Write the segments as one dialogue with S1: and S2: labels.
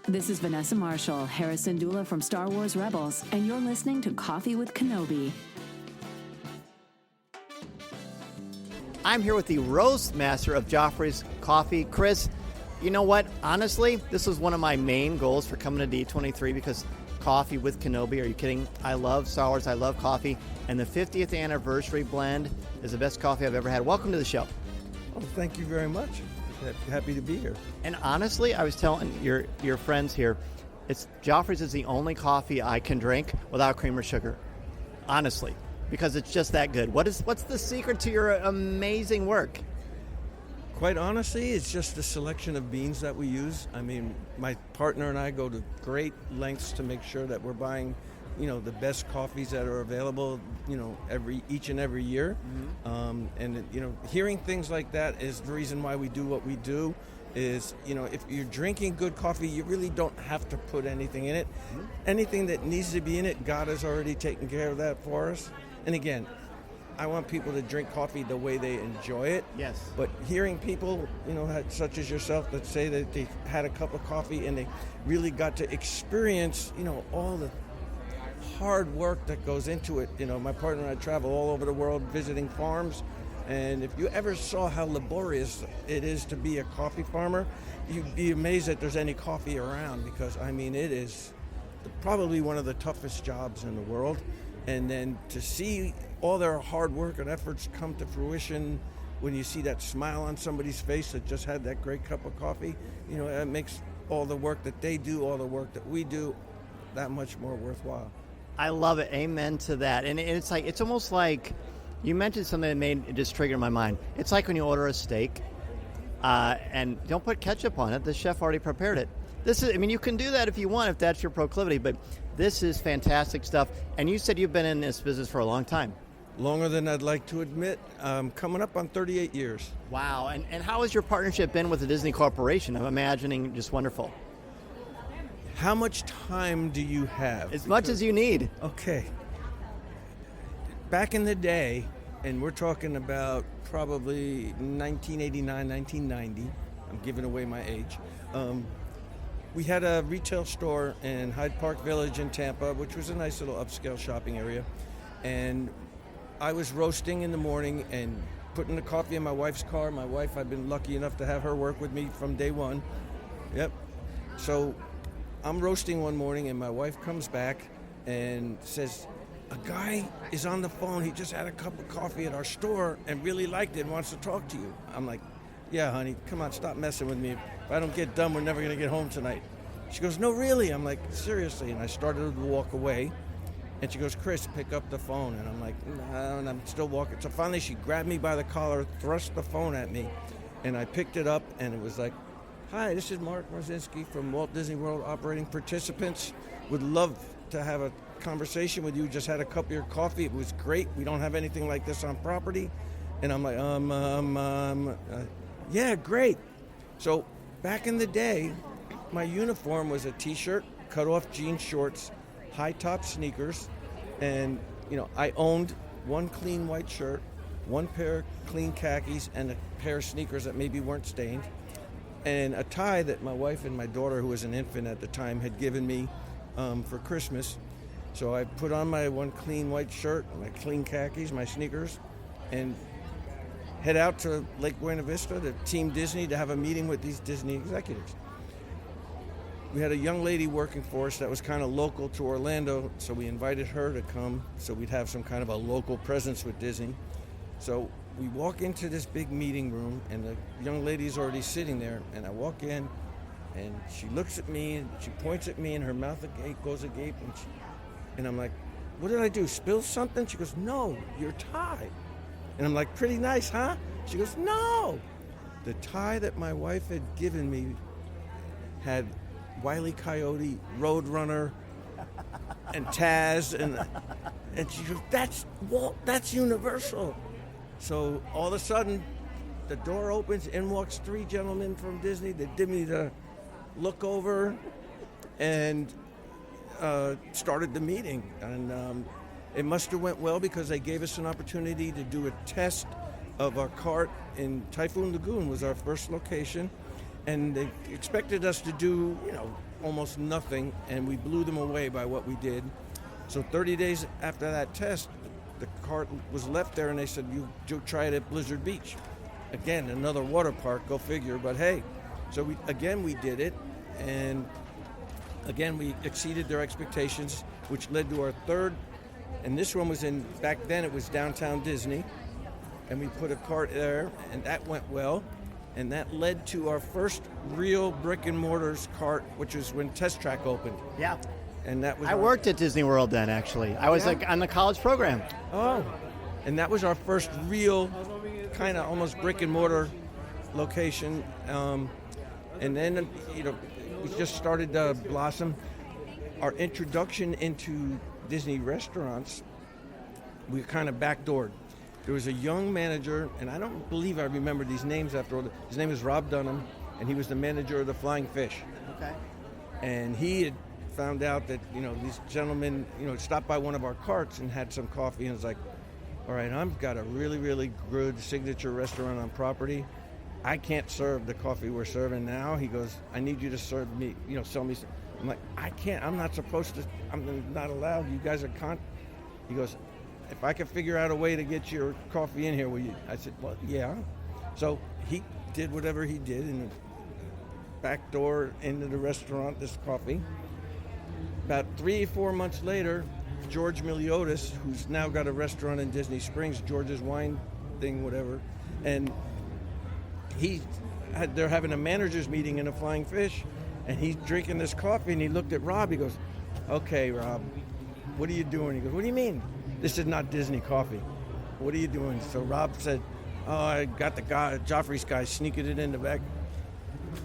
S1: This is Vanessa Marshall, Hera Syndulla from Star Wars Rebels, and you're listening to Coffee with Kenobi.
S2: I'm here with the Roastmaster of Joffrey's Coffee, Chris. You know what? Honestly, this was one of my main goals for coming to D23 because Coffee with Kenobi, are you kidding? I love Star Wars, I love coffee, and the 50th anniversary blend is the best coffee I've ever had. Welcome to the show.
S3: Oh, thank you very much. Happy to be here.
S2: And honestly, I was telling your friends here, Joffrey's is the only coffee I can drink without cream or sugar. Honestly, because it's just that good. What's the secret to your amazing work?
S3: Quite honestly, it's just the selection of beans that we use. I mean, my partner and I go to great lengths to make sure that we're buying, the best coffees that are available, each and every year. And hearing things like that is the reason why we do what we do. Is, if you're drinking good coffee, you really don't have to put anything in it. Anything that needs to be in it, God has already taken care of that for us. And again, I want people to drink coffee the way they enjoy it.
S2: Yes.
S3: But hearing people, such as yourself, that say that they had a cup of coffee and they really got to experience, all the hard work that goes into it. My partner and I travel all over the world visiting farms. And if you ever saw how laborious it is to be a coffee farmer, you'd be amazed that there's any coffee around because, it is probably one of the toughest jobs in the world. And then to see all their hard work and efforts come to fruition when you see that smile on somebody's face that just had that great cup of coffee, it makes all the work that they do, all the work that we do, that much more worthwhile.
S2: I love it. Amen to that. And it's almost like you mentioned something that it just triggered my mind. It's like when you order a steak and don't put ketchup on it. The chef already prepared it. You can do that if you want, if that's your proclivity, but this is fantastic stuff. And you said you've been in this business for a long time.
S3: Longer than I'd like to admit. Coming up on 38 years.
S2: Wow. And how has your partnership been with the Disney Corporation? I'm imagining just wonderful.
S3: How much time do you have?
S2: As much as you need.
S3: Okay. Back in the day, and we're talking about probably 1989, 1990. I'm giving away my age. We had a retail store in Hyde Park Village in Tampa, which was a nice little upscale shopping area. And I was roasting in the morning and putting the coffee in my wife's car. My wife, I've been lucky enough to have her work with me from day one. Yep. So I'm roasting one morning and my wife comes back and says, a guy is on the phone. He just had a cup of coffee at our store and really liked it and wants to talk to you. I'm like, yeah, honey, come on, stop messing with me. If I don't get done, we're never going to get home tonight. She goes, no, really? I'm like, seriously? And I started to walk away. And she goes, Chris, pick up the phone. And I'm like, no, and I'm still walking. So finally she grabbed me by the collar, thrust the phone at me. And I picked it up, and it was like, hi, this is Mark Marzinski from Walt Disney World Operating Participants. Would love to have a conversation with you. Just had a cup of your coffee. It was great. We don't have anything like this on property. And I'm like, yeah, great. So back in the day, my uniform was a T-shirt, cut-off jean shorts, high-top sneakers, and, I owned one clean white shirt, one pair of clean khakis, and a pair of sneakers that maybe weren't stained, and a tie that my wife and my daughter, who was an infant at the time, had given me for Christmas. So I put on my one clean white shirt, my clean khakis, my sneakers, and head out to Lake Buena Vista to Team Disney to have a meeting with these Disney executives. We had a young lady working for us that was kind of local to Orlando, so we invited her to come so we'd have some kind of a local presence with Disney. So we walk into this big meeting room, and the young lady's already sitting there, and I walk in, and she looks at me, and she points at me, and her mouth goes agape, and I'm like, what did I do, spill something? She goes, no, your tie. And I'm like, pretty nice, huh? She goes, no. The tie that my wife had given me had Wile E. Coyote, Roadrunner, and Taz, and she goes, that's Walt, that's Universal. So all of a sudden, the door opens, in walks three gentlemen from Disney. They did me the look over and started the meeting. And it must have went well because they gave us an opportunity to do a test of our cart in Typhoon Lagoon was our first location. and they expected us to do, almost nothing, and we blew them away by what we did. So 30 days after that test, the cart was left there, and they said, you try it at Blizzard Beach. Again, another water park, go figure, but hey. So we did it, and again, we exceeded their expectations, which led to our third, and this one was back then it was downtown Disney, and we put a cart there, and that went well, and that led to our first real brick and mortars cart, which was when Test Track opened.
S2: Yeah.
S3: And that was
S2: I worked at Disney World then, actually. I was on the college program.
S3: Oh, and that was our first real kind of almost brick and mortar location. And then, we just started to blossom. Our introduction into Disney restaurants, we kind of backdoored. There was a young manager, and I don't believe I remember these names after all. His name is Rob Dunham, and he was the manager of the Flying Fish.
S2: Okay.
S3: And he had found out that, these gentlemen, stopped by one of our carts and had some coffee, and was like, all right, I've got a really, really good signature restaurant on property. I can't serve the coffee we're serving now. He goes, I need you to serve me, sell me some. I'm like, I can't. I'm not supposed to. I'm not allowed. You guys are He goes, if I could figure out a way to get your coffee in here, will you? I said, well, yeah. So he did whatever he did in the back door into the restaurant, this coffee. About 3 or 4 months later, George Miliotis, who's now got a restaurant in Disney Springs, George's Wine thing, whatever, and they're having a manager's meeting in a Flying Fish, and he's drinking this coffee, and he looked at Rob. He goes, okay, Rob, what are you doing? He goes, what do you mean? This is not Disney coffee. What are you doing? So Rob said, oh, I got the guy, Joffrey's guy, sneaking it in the back.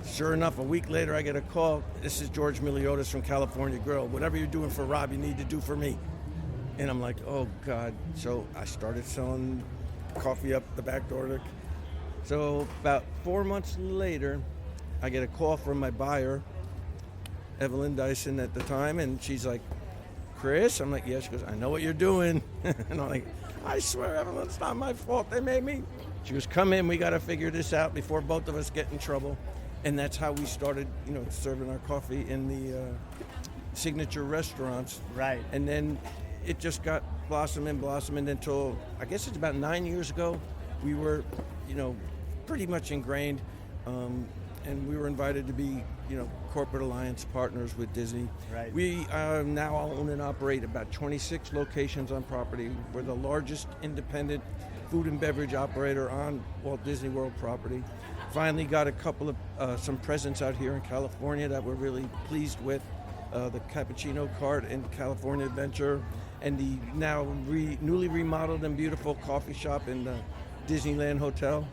S3: Sure enough, a week later, I get a call. This is George Miliotis from California Grill. Whatever you're doing for Rob, you need to do for me. And I'm like, oh, God. So I started selling coffee up the back door. So about 4 months later, I get a call from my buyer, Evelyn Dyson at the time, and she's like, Chris? I'm like, yeah. She goes, I know what you're doing. And I'm like, I swear, Evelyn, it's not my fault. They made me. She goes, come in. We got to figure this out before both of us get in trouble. And that's how we started, serving our coffee in the signature restaurants.
S2: Right.
S3: And then it just got blossoming until, I guess it's about 9 years ago, we were, pretty much ingrained. And we were invited to be, corporate alliance partners with Disney.
S2: Right.
S3: We now own and operate about 26 locations on property. We're the largest independent food and beverage operator on Walt Disney World property. Finally got a couple of some presents out here in California that we're really pleased with. The Cappuccino Cart and California Adventure, and the now newly remodeled and beautiful coffee shop in the Disneyland Hotel.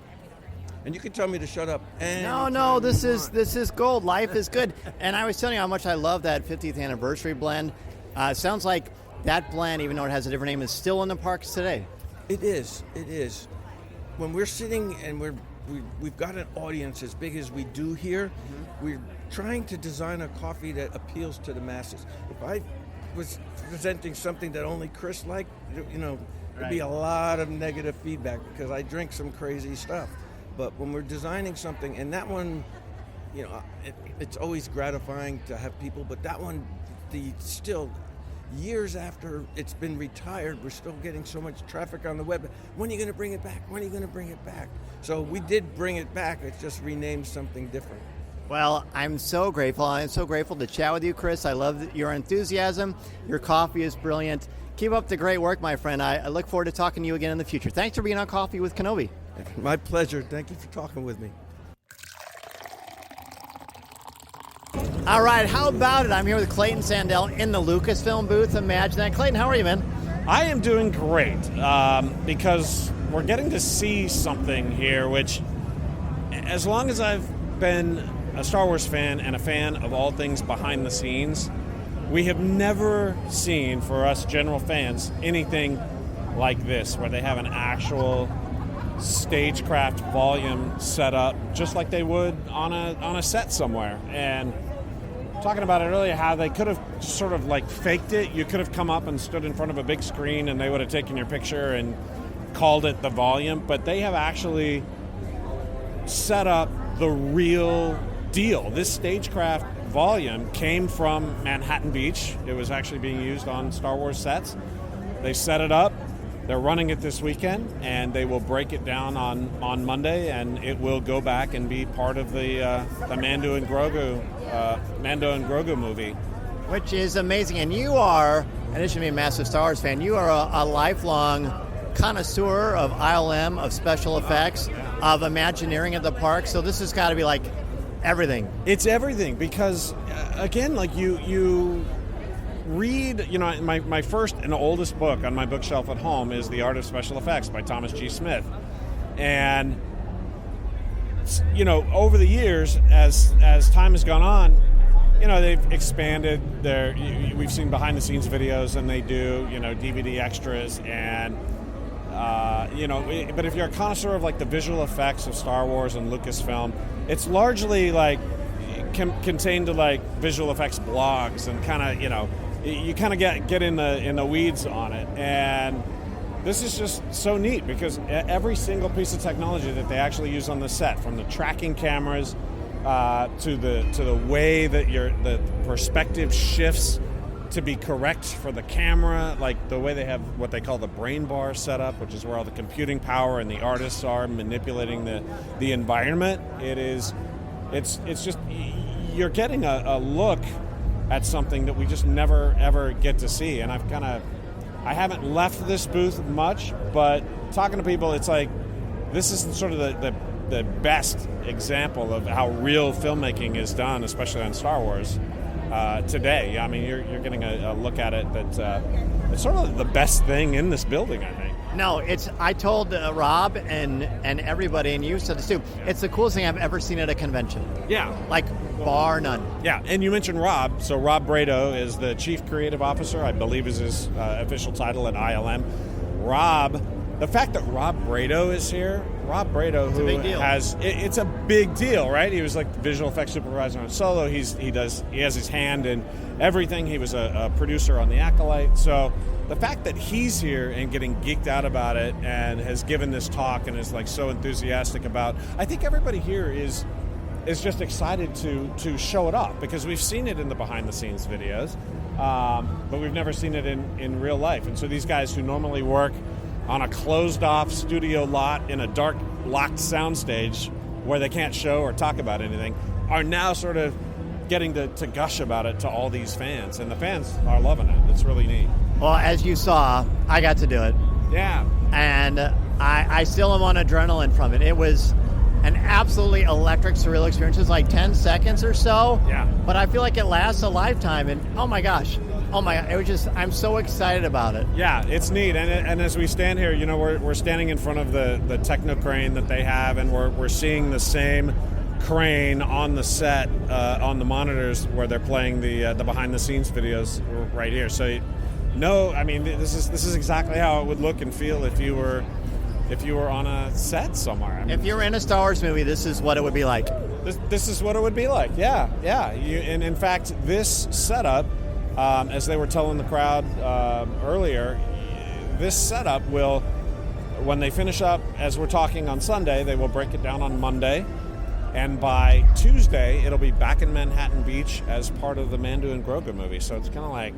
S3: And you can tell me to shut up.
S2: No, this is gold. Life is good. And I was telling you how much I love that 50th anniversary blend. Sounds like that blend, even though it has a different name, is still in the parks today.
S3: It is. When we're sitting and we've got an audience as big as we do here, we're trying to design a coffee that appeals to the masses. If I was presenting something that only Chris liked, there'd be a lot of negative feedback because I drink some crazy stuff. But when we're designing something, and that one, it's always gratifying to have people, but that one, still years after it's been retired, we're still getting so much traffic on the web. When are you going to bring it back? When are you going to bring it back? So we did bring it back. It's just renamed something different.
S2: Well, I'm so grateful. I'm so grateful to chat with you, Chris. I love your enthusiasm. Your coffee is brilliant. Keep up the great work, my friend. I look forward to talking to you again in the future. Thanks for being on Coffee with Kenobi.
S3: My pleasure. Thank you for talking with me.
S2: All right, how about it? I'm here with Clayton Sandell in the Lucasfilm booth. Imagine that. Clayton, how are you, man?
S4: I am doing great because we're getting to see something here, which, as long as I've been a Star Wars fan and a fan of all things behind the scenes, we have never seen, for us general fans, anything like this, where they have an actual stagecraft volume set up just like they would on a set somewhere. And talking about it earlier, how they could have sort of like faked it. You could have come up and stood in front of a big screen and they would have taken your picture and called it the volume, but they have actually set up the real deal. This stagecraft volume came from Manhattan Beach. It was actually being used on Star Wars sets. They set it up. They're running it this weekend, and they will break it down on Monday, and it will go back and be part of the Mando and Grogu movie.
S2: Which is amazing. And you are, in addition to being a massive Star Wars fan, you are a lifelong connoisseur of ILM, of special effects, of Imagineering at the park. So this has got to be like everything.
S4: It's everything because, again, like you read, my first and oldest book on my bookshelf at home is The Art of Special Effects by Thomas G. Smith. And, over the years, as time has gone on, they've expanded we've seen behind-the-scenes videos, and they do, DVD extras, and, but if you're a connoisseur of, like, the visual effects of Star Wars and Lucasfilm, it's largely, like, contained to, like, visual effects blogs and kind of, you kind of get in the weeds on it. And this is just so neat because every single piece of technology that they actually use on the set, from the tracking cameras to the way that the perspective shifts to be correct for the camera, like the way they have what they call the brain bar set up, which is where all the computing power and the artists are manipulating the environment. It's just, you're getting a look at something that we just never ever get to see. And I haven't left this booth much, but talking to people, it's like this is sort of the best example of how real filmmaking is done, especially on Star Wars today. I mean, you're getting a look at it that it's sort of the best thing in this building, I think.
S2: No, I told Rob and everybody, and you said this too, it's the coolest thing I've ever seen at a convention.
S4: Yeah.
S2: Like, bar none.
S4: Yeah, and you mentioned Rob. So Rob Brado is the Chief Creative Officer, I believe is his official title at ILM. Rob, the fact that Rob Brado is here,
S2: It's a big deal.
S4: It's a big deal, right? He was like the visual effects supervisor on Solo. He has his hand in everything. He was a producer on The Acolyte. So the fact that he's here and getting geeked out about it and has given this talk and is like so enthusiastic about, I think everybody here is just excited to show it off, because we've seen it in the behind the scenes videos, but we've never seen it in real life. And so these guys who normally work on a closed off studio lot in a dark locked soundstage where they can't show or talk about anything are now sort of getting to gush about it to all these fans, and the fans are loving it. It's really neat.
S2: Well, as you saw, I got to do it.
S4: Yeah.
S2: And I still am on adrenaline from it. It was an absolutely electric, surreal experience. It was like 10 seconds or so.
S4: Yeah.
S2: But I feel like it lasts a lifetime. And oh my gosh. It was just, I'm so excited about it.
S4: Yeah, it's neat. And as we stand here, we're standing in front of the techno crane that they have, and we're seeing the same crane on the set, on the monitors where they're playing the behind the scenes videos right here. So this is exactly how it would look and feel if you were on a set somewhere. I mean,
S2: if you were in a Star Wars movie, this is what it would be like.
S4: This is what it would be like. Yeah. And in fact, this setup, as they were telling the crowd earlier, this setup will, when they finish up, as we're talking on Sunday, they will break it down on Monday. And by Tuesday, it'll be back in Manhattan Beach as part of the Mando and Grogu movie. So it's kind of like,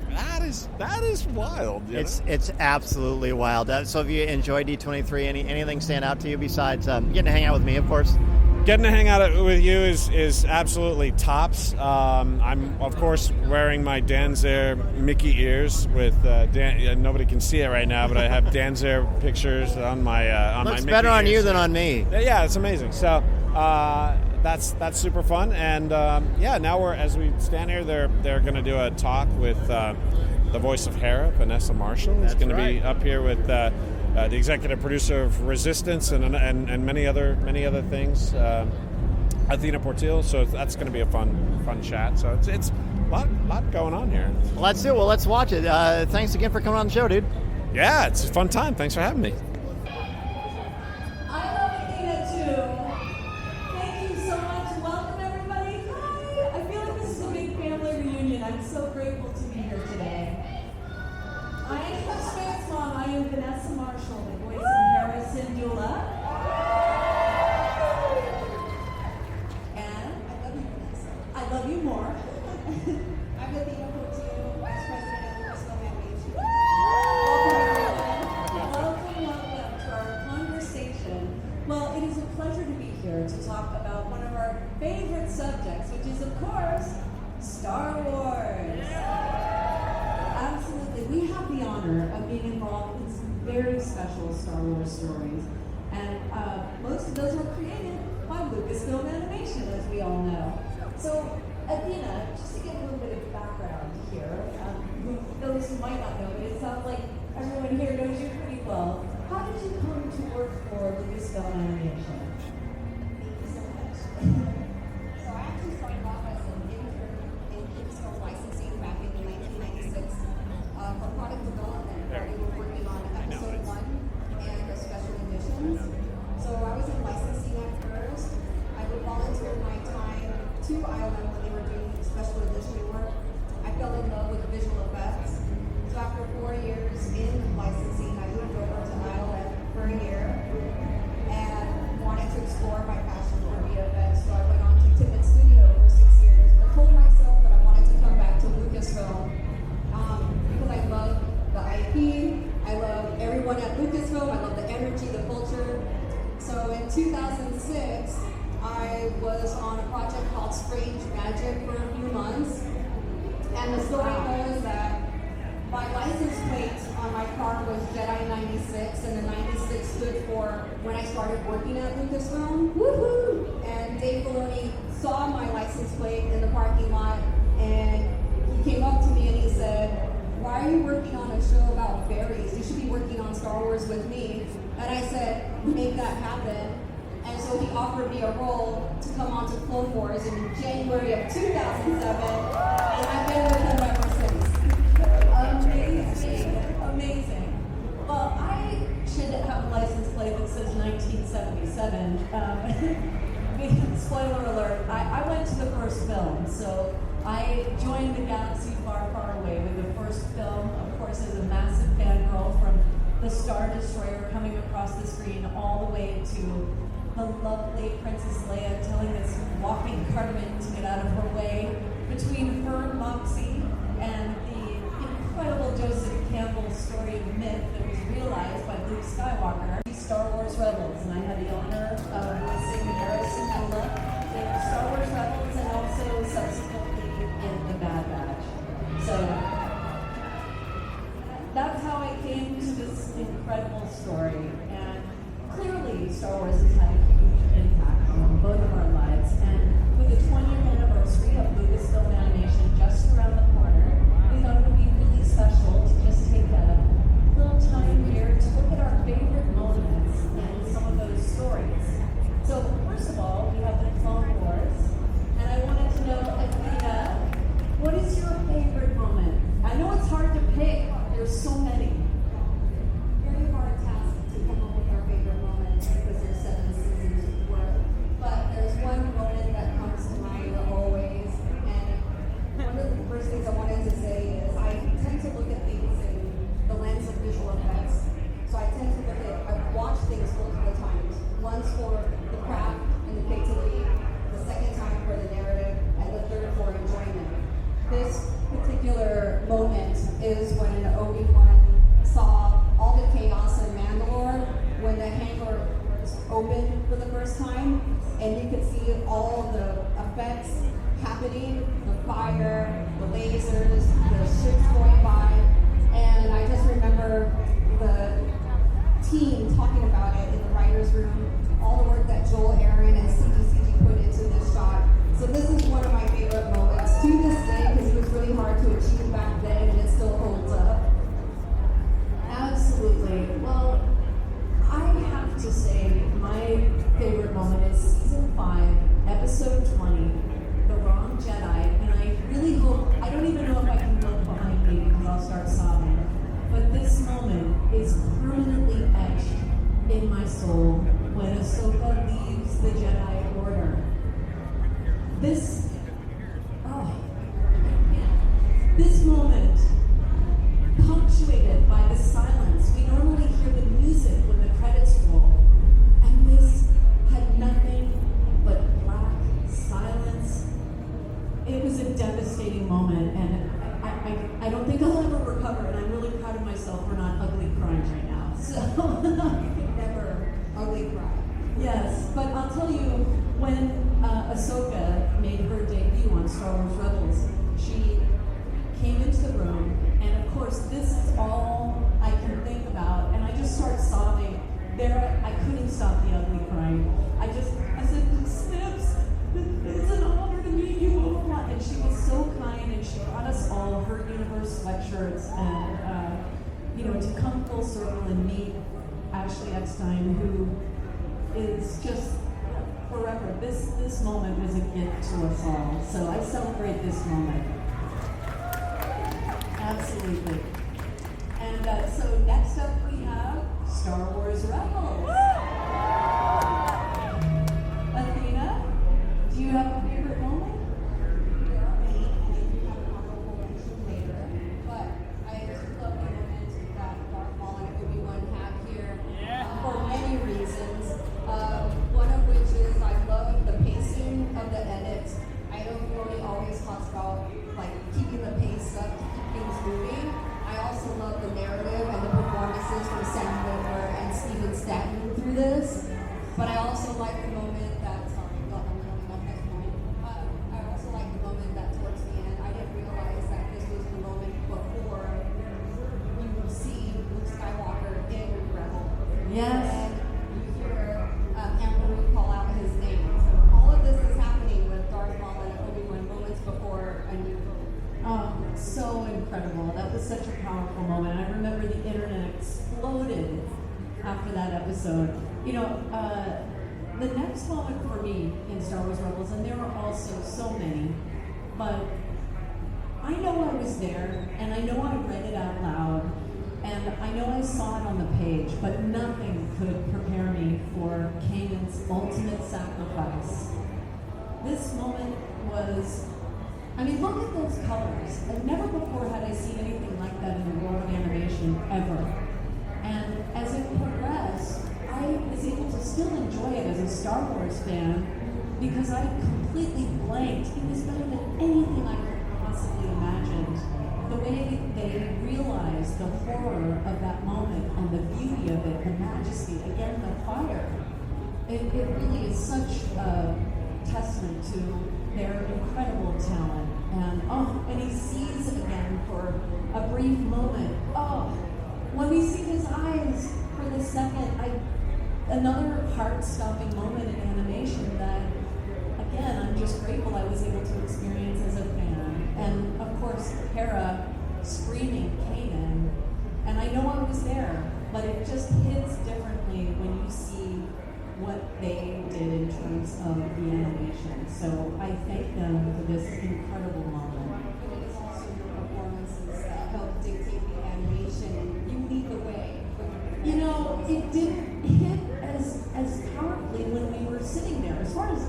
S4: that is wild.
S2: It's absolutely wild. So if you enjoy D23, anything stand out to you besides getting to hang out with me, of course?
S4: Getting to hang out with you is absolutely tops. I'm, of course, wearing my Danzer Mickey ears with nobody can see it right now, but I have Danzer pictures on my on my Mickey
S2: Looks better on
S4: ears.
S2: you than on me.
S4: Yeah, it's amazing. So that's super fun. And now as we stand here, they're going to do a talk with the voice of Hera, Vanessa Marshall. It's going to be up here with the executive producer of Resistance and many other things, Athena Portillo. So that's going to be a fun chat. So it's a lot going on here.
S2: Well, let's do it. Well, let's watch it. Thanks again for coming on the show, dude.
S4: Yeah, it's a fun time. Thanks for having me.
S5: I love Athena too. Thank you so much. Welcome everybody. Hi. I feel like this is a big family reunion. I'm so grateful to be here today. I am Smith's mom. I am Vanessa Marshall, the voice of Hera Syndulla. And I love you,
S6: I'm Athena Portillo, Vice President of Lucasfilm Animation. Welcome to our conversation. Well, it is a pleasure to be here to talk about one of our favorite subjects, which is, of course, Star Wars. Absolutely. We have the honor of being involved in some very special Star Wars stories. And most of those were created by Lucasfilm Animation, as we all know. So, Athena, just to give a little bit of background here, those who might not know, but it sounds like everyone here knows you pretty well. How did you come to work for Lucasfilm Animation?
S7: Thank you so much. So I actually started off as an intern in Lucasfilm licensing back in 1996 for product development. We were working on episode 1 and the special editions. So I was in licensing at first. I would volunteer my time to Ireland when they were doing special edition work. I fell in love with visual effects. So after 4 years in licensing, I moved over to Ireland for a year and wanted to explore my passion for VFX. So I went on to Tippett Studio for 6 years. I told myself that I wanted to come back to Lucasfilm because I love the IP, I love everyone at Lucasfilm, I love the energy, the culture. So in 2006, I was on a project called Strange Magic for a few months. And the story goes that my license plate on my car was Jedi 96, and the 96 stood for when I started working at Lucasfilm. Woohoo! And Dave Filoni saw my license plate in the parking lot, and he came up to me and he said, "Why are you working on a show about fairies? You should be working on Star Wars with me." And I said, "Make that happen." And so he offered me a role to come on to Clone Wars in January of 2007, and I've been with him ever since.
S5: Amazing, amazing. Well, I should have a license plate that says 1977. Spoiler alert, I went to the first film, so I joined the galaxy far, far away with the first film, of course, as a massive fangirl from the Star Destroyer coming across the screen all the way to the lovely Princess Leia telling this walking Cartman to get out of her way, between her Moxie and the incredible Joseph Campbell story of myth that was realized by Luke Skywalker. Star Wars Rebels, and I had the honor of voicing Hera Syndulla in Star Wars Rebels and also subsequently in The Bad Batch. So that's how I came to this incredible story, and clearly Star Wars has had a huge impact on both of our lives, and with the 20th anniversary of Lucasfilm Animation just around the corner, we thought it would be really special to just take a little time here to look at our favorite moments in some of those stories. So first of all, we have the Clone Wars, and I wanted to know, Athena, what is your favorite moment? I know it's hard to pick, there's so many.
S7: Very hard task to come up with our favorite moments because there's 7 seasons worth. But there's one moment that comes to mind always, and one of the first things I wanted to say is I tend to look at things in the lens of visual effects. So I tend to I've watched things multiple times. Once for the craft and the creativity, the second time for the narrative, and the third for enjoyment. This particular moment is when Obi-Wan saw all the chaos in Mandalore when the hangar was opened for the first time, and you could see all the effects happening, the fire, the lasers, the ships going by, and I just remember the team talking about it in the writer's room, all the work that Joel, Aaron, and CGCG put into this shot. So this is one of my favorite moments to this day because it was really hard to achieve back then and it still holds up.
S5: Absolutely. Well, I have to say my favorite moment is season 5, episode 20, The Wrong Jedi, and I really hope, I don't even know if I can look behind me because I'll start sobbing, but this moment is permanently etched in my soul when Ahsoka leaves the Jedi Order. This moment, punctuated by the silence. We normally hear the music when the credits roll, and this had nothing but black silence
S6: it was a devastating moment, and I don't think I'll ever recover, and I'm really proud of myself for not ugly crying right now. So
S7: Never ugly cry.
S6: yes, but I'll tell you, when Ahsoka made her debut on Star Wars Rebels, she came into the room, and of course, this is all I can think about, and I just start sobbing. There, I couldn't stop the ugly crying. I said, Snips, it's an honor to meet you. And she was so kind, and she brought us all her universe sweatshirts, and to come full circle and meet Ashley Eckstein, who is just forever. This moment was a gift to us all. So I celebrate this moment. Absolutely. And so next up we have Star Wars Rebels. Athena, do you have a favorite moment?
S7: There are many, and I do have an honorable mention later. But I just love the moment that Darth Maul and Obi-Wan have here for many reasons. One of which is I love the pacing of the edit. I know Rory always talks about like keeping the pace up, to keep things moving. I also love the narrative and the performances from Sam Witwer and Steven Stanton through this. But I also like the moment that I also like the moment that towards the end, I didn't realize that this was the moment before you would see Luke Skywalker in Rebel.
S6: Yes.
S7: And you hear Emperor call out his name. So all of this is happening with Darth Maul and Obi-Wan moments before A New Hope.
S6: Oh, so incredible. That was such a powerful moment. I remember the internet exploded after that episode. The next moment for me in Star Wars Rebels, and there were also so many, but I know I was there, and I know I read it out loud, and I know I saw it on the page, but nothing could prepare me for Kanan's ultimate sacrifice. This moment was, look at those colors. And never before had I seen anything like that in the world of animation, ever. And as it progressed, I was able to still enjoy it as a Star Wars fan because I completely blanked. It was better than anything I could possibly imagine. The way they realized the horror of that moment and the beauty of it, the majesty, again, the fire. It really is such a testament to their incredible talent. And he sees again for a brief moment. When we see his eyes for the second, another heart-stopping moment in animation that, again, I'm just grateful I was able to experience as a fan. And of course, Hera screaming Kanan. And I know I was there, but it just hits differently when you see what they did in terms of the animation. So I thank them for this incredible moment.
S7: It is also your performances that help dictate the animation, and you lead the way.
S6: It didn't hit as powerfully when we were sitting there. As far as,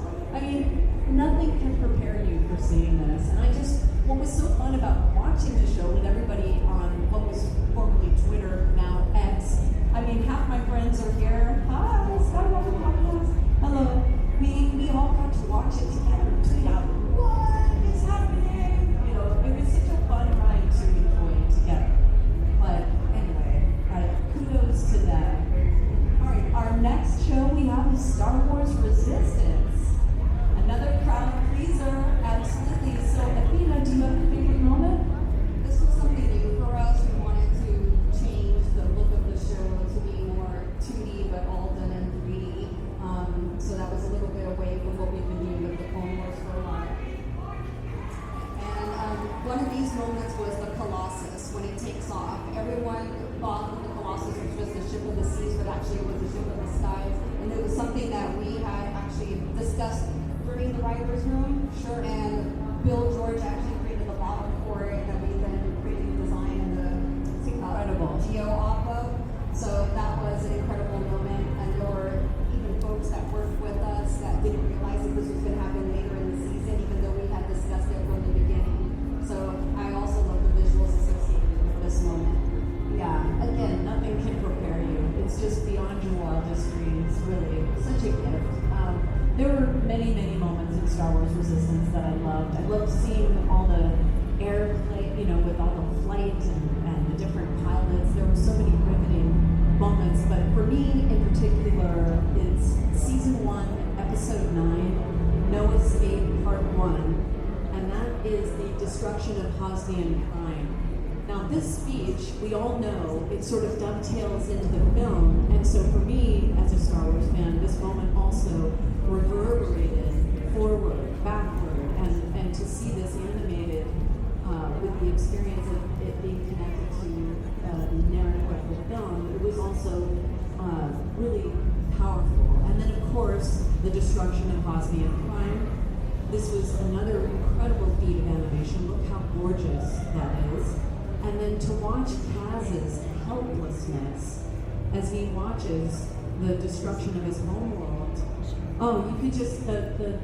S6: nothing can prepare you for seeing this. And what was so fun about watching the show with everybody on what was formerly Twitter, now X, half my friends are here. Hi, Skywalker Podcast. Hello. We all got to watch it together and tweet out, what is happening? It was such a fun ride to enjoy together. But anyway, kudos to them. All right, our next show we have is Star Wars Resistance. Another crowd pleaser, absolutely. So Athena, do you have a favorite moment?
S7: This was something new for us. We wanted to change the look of the show to be more 2D, but all done in 3D. So that was a little bit away from what we've been doing with the Clone Wars for a while. And one of these moments was the Colossus, when it takes off. Everyone thought that the Colossus was just a ship of the seas, but actually it was a ship of the skies. And it was something that we had actually discussed during the writer's room.
S6: Sure.
S7: And Bill George actually created the model for it that we then created the design and the
S6: Incredible.
S7: Geo off of. So that was an incredible moment. And there were even folks that worked with us that didn't realize that this was going to happen later in the season, even though we had discussed it from the beginning. So I also love the visuals associated with this moment.
S6: Yeah, again, nothing can prepare you. It's just beyond your wildest dreams, really. Such a gift. There were many, many moments in Star Wars Resistance that I loved. I loved seeing part one, and that is the destruction of Hosnian Prime. Now, this speech, we all know, it sort of dovetails into the film, and so for me, as a Star Wars fan, this moment also reverberated forward, backward, and to see this animated with the experience of it being connected to the narrative of the film, it was also really powerful. And then, of course, the destruction of Hosnian Prime. This was another incredible feat of animation. Look how gorgeous that is. And then to watch Kaz's helplessness as he watches the destruction of his homeworld. Oh, you could just, the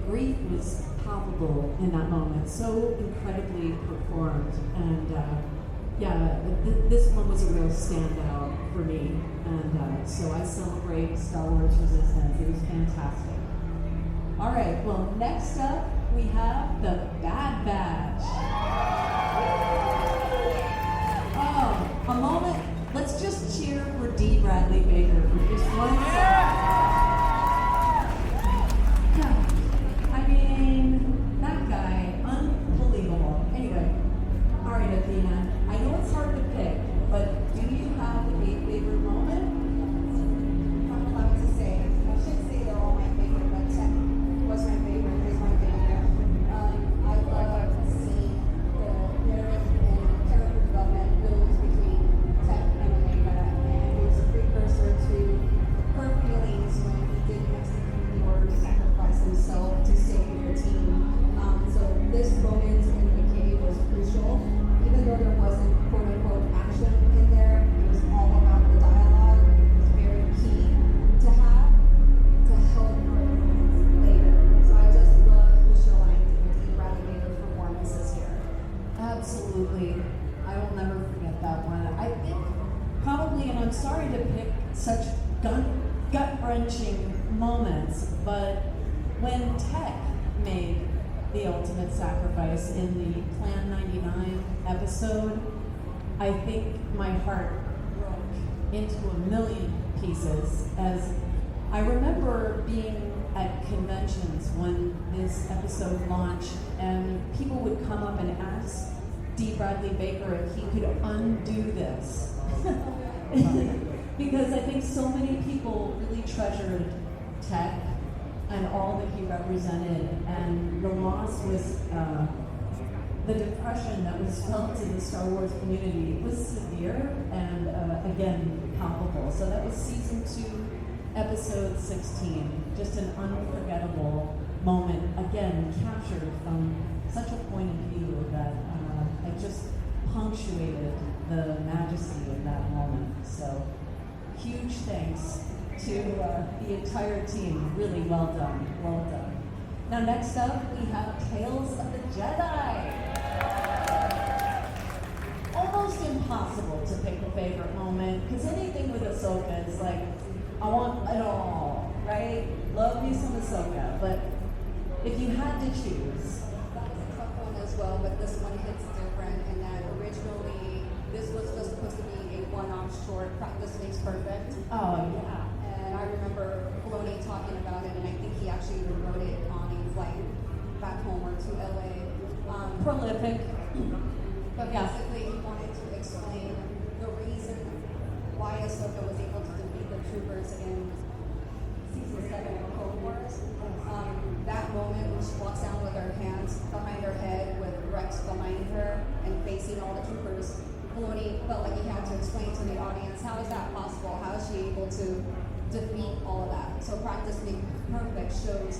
S6: grief was palpable in that moment. So incredibly performed. And this one was a real standout for me. And so I celebrate Star Wars Resistance. It was fantastic. All right, well, next up we have the Bad Batch. Oh, a moment. Let's just cheer for D. Bradley Baker for just 1 second. I mean, that guy, unbelievable. Anyway, all right, Athena. I know it's hard to pick, but do you have a favorite moment?
S7: I don't know what to say. I should say they're all my favorite, but Tech was my favorite. Is my favorite. I love seeing the narrative and character development builds between Tech and Omega, and it was a precursor to her feelings when he did execute or sacrifice himself to save the team. So this moment in the cave was crucial, even though there wasn't quote unquote action in there. It was all about the dialogue. It was very key to have to help later. So I just love Michelle Langton and Dean Bradley Baker's performances here.
S6: Absolutely. I will never forget that one. I think probably, and I'm sorry to pick such gut-wrenching moments, but when Tech made the ultimate sacrifice in the Plan 99 episode, I think my heart broke into a million pieces, as I remember being at conventions when this episode launched, and people would come up and ask D. Bradley Baker if he could undo this. Because I think so many people really treasured Tech and all that he represented, and the loss was the depression that was felt in the Star Wars community was severe and again palpable. So that was season 2, episode 16. Just an unforgettable moment, again captured from such a point of view that it just punctuated the majesty of that moment. So huge thanks to the entire team. Really well done, well done. Now next up we have Tales of the Jedi. Almost impossible to pick a favorite moment, because anything with Ahsoka is like, I want it all, right? Love me some Ahsoka, but if you had to choose.
S7: That was a tough one as well, but this one hits different in that originally this was just supposed to be a one-off short, practice makes perfect.
S6: Oh yeah.
S7: And I remember Filoni talking about it, and I think he actually wrote it on a flight back home or to LA.
S6: Prolific.
S7: But basically, he wanted to explain the reason why Ahsoka was able to defeat the troopers in season 7 of Clone Wars. That moment when she walks down with her hands behind her head, with Rex behind her and facing all the troopers, Filoni felt like he had to explain to the audience, how is that possible? How is she able to defeat all of that? So Practice Makes Perfect shows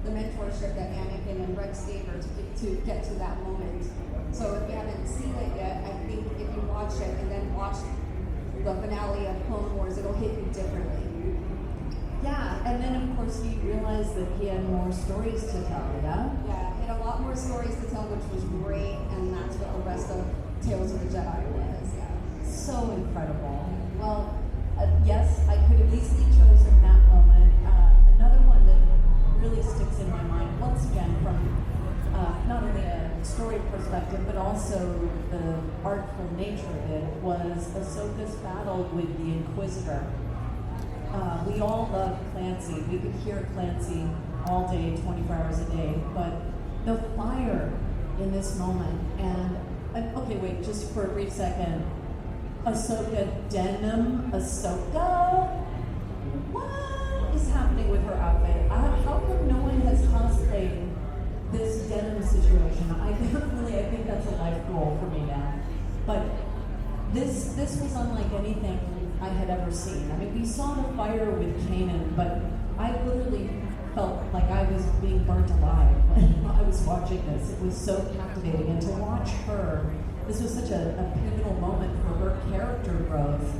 S7: the mentorship that Anakin and Rex gave her to get to that moment. So if you haven't seen it yet, I think if you watch it and then watch the finale of Clone Wars, it'll hit you differently.
S6: Yeah, and then of course he realized that he had more stories to tell, yeah?
S7: Yeah, he had a lot more stories to tell, which was great, and that's what the rest of Tales of the Jedi was, yeah.
S6: So incredible. Well, yes, I could have easily chosen that moment. Another one that really sticks in my mind, once again, from not only a story perspective, but also the artful nature of it, was Ahsoka's battle with the Inquisitor. We all loved Clancy. We could hear Clancy all day, 24 hours a day, but this moment. And okay, wait, just for a brief second. Ahsoka denim, Ahsoka? What is happening with her outfit? How come no one has cosplayed this denim situation? I think that's a life goal for me now. But this was unlike anything I had ever seen. I mean, we saw the fire with Kanan, but I literally felt like I was being burnt alive when I was watching this. It was so captivating, and to watch her, this was such a pivotal moment for her character growth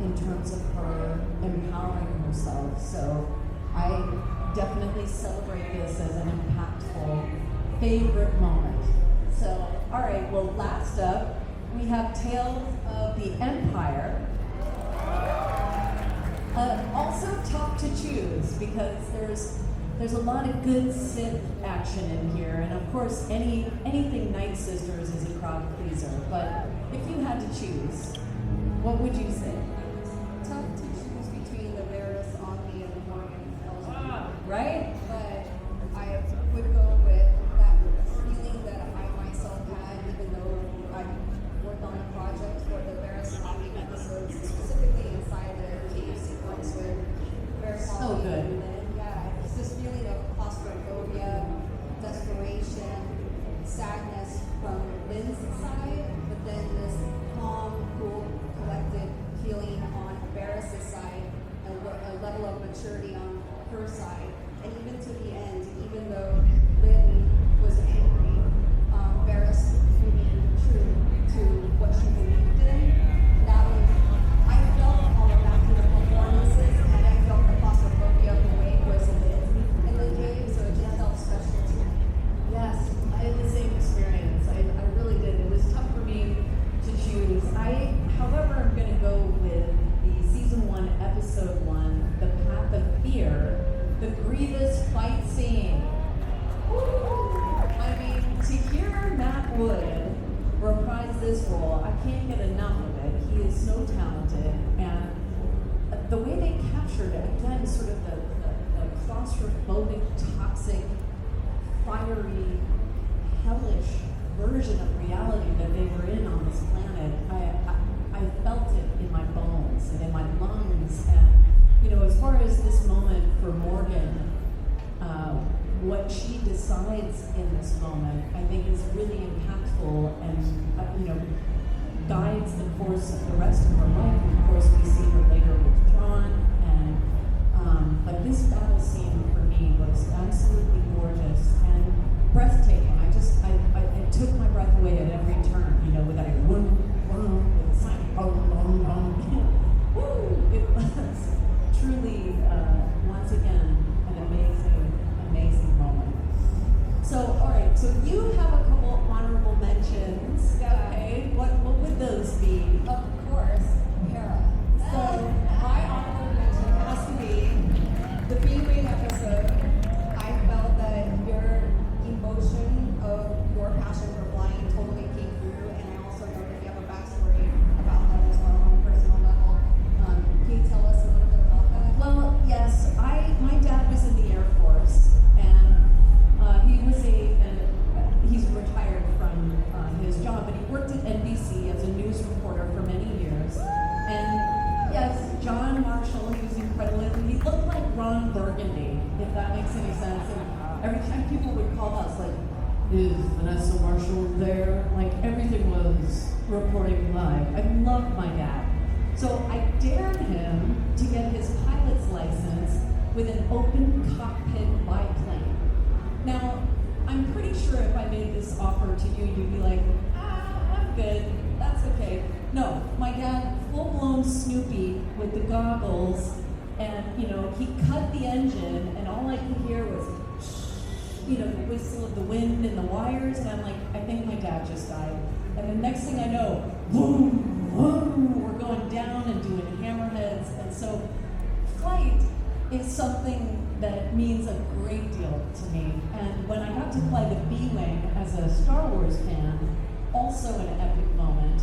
S6: in terms of her empowering herself. So I definitely celebrate this as an impactful favorite moment. So, all right, well, last up, we have Tales of the Empire. Also tough to choose because there's a lot of good Sith action in here, and of course anything Night Sisters is a crowd pleaser. But if you had to choose, what would you say?
S7: Tough to choose between the Varys, Omni, and the Morgan.
S6: Right?
S7: But I would go with that feeling that I myself had, even though I worked on a project for the Varys and Omni episodes, specifically inside the cave sequence with Varys.
S6: So good.
S7: It's this feeling of claustrophobia, desperation, sadness from Lynn's side, but then this calm, cool, collected feeling on Varys' side, a level of maturity on her side. And even to the end, even though Lynn was angry, Varys remained true to what she believed in. That was, I felt all of that through the performances, and I felt the claustrophobia of the way it was in the cave, so it just felt special to me.
S6: Yes, I had the same experience. I really did. It was tough for me to choose. However, I'm going to go with the season 1, episode 1, The Path of Fear, the Grievous fight scene. I mean, to hear Matt Wood reprise this role, I can't get enough of it. He is so talented, and the way they captured it, again, sort of the claustrophobic, toxic, fiery, hellish version of reality that they were in on this planet, I felt it in my bones and in my lungs. And, as far as this moment for Morgan, what she decides in this moment, I think is really impactful and, guides the course of the rest of her life. And of course, we see her later with Thrawn. But this battle scene for me was absolutely gorgeous and breathtaking. It took my breath away at every turn, with that it's like, it was truly, once again, an amazing moment. So, all right, so you have a couple honorable mentions. Okay, what would those be?
S7: Of course, Hera. So my honorable mention has to be the B-Wing episode. I felt that your emotion of your passion for flying totally came through, and I also know that you have a backstory about that as well on a personal level. Can you tell us a little bit about that?
S6: Well, yes, my dad was in the Air Force, and he's retired from his job, but he worked at NBC as a news reporter for many years. And yes, John Marshall, he was incredible. He looked like Ron Burgundy, if that makes any sense. And every time people would call us, like, is Vanessa Marshall there? Like, everything was reporting live. I loved my dad. So I dared him to get his pilot's license with an open cockpit biplane. Now, I'm pretty sure if I made this offer to you, you'd be like, I'm good, that's okay. No, my dad, full-blown Snoopy with the goggles, and, he cut the engine, and all I could hear was, the whistle of the wind and the wires, and I'm like, I think my dad just died. And the next thing I know, boom, boom, we're going down and doing hammerheads, and so flight is something that means a great deal to me. And when I got to fly the B-Wing as a Star Wars fan, also an epic moment,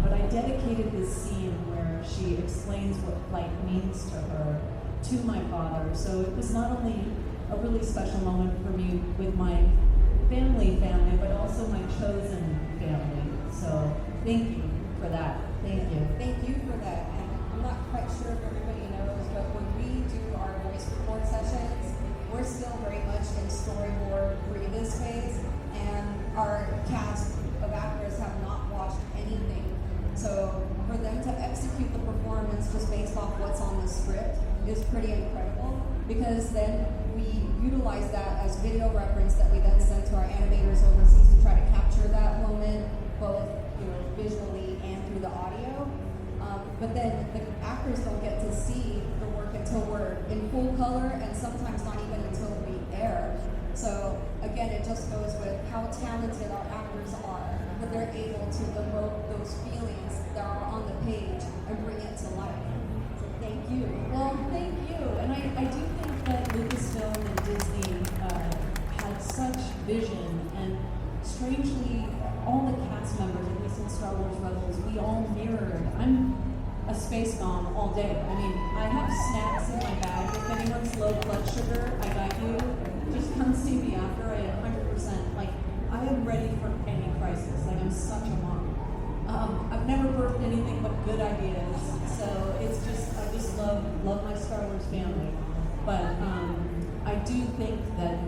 S6: but I dedicated this scene where she explains what flight means to her, to my father. So it was not only a really special moment for me with my family, but also
S7: because then we utilize that as video reference that we then send to our animators overseas to try to capture that moment, both visually and through the audio. But then the actors don't get to see the work until we're in full color, and sometimes not even until we air. So again, it just goes with how talented our actors are, that they're able to evoke those feelings that are on the page and bring it to life. So thank you.
S6: Well, thank you. And I do think that Lucasfilm and Disney had such vision, and strangely, all the cast members, at least in Star Wars Rebels, we all mirrored. I'm a space mom all day. I mean, I have snacks in my bag. If anyone's low blood sugar, I got you. Just come see me after. I 100%, like, I am ready for any crisis. Like, I'm such a mom. I've never birthed anything but good ideas. So it's just, I just love my Star Wars family. But I do think that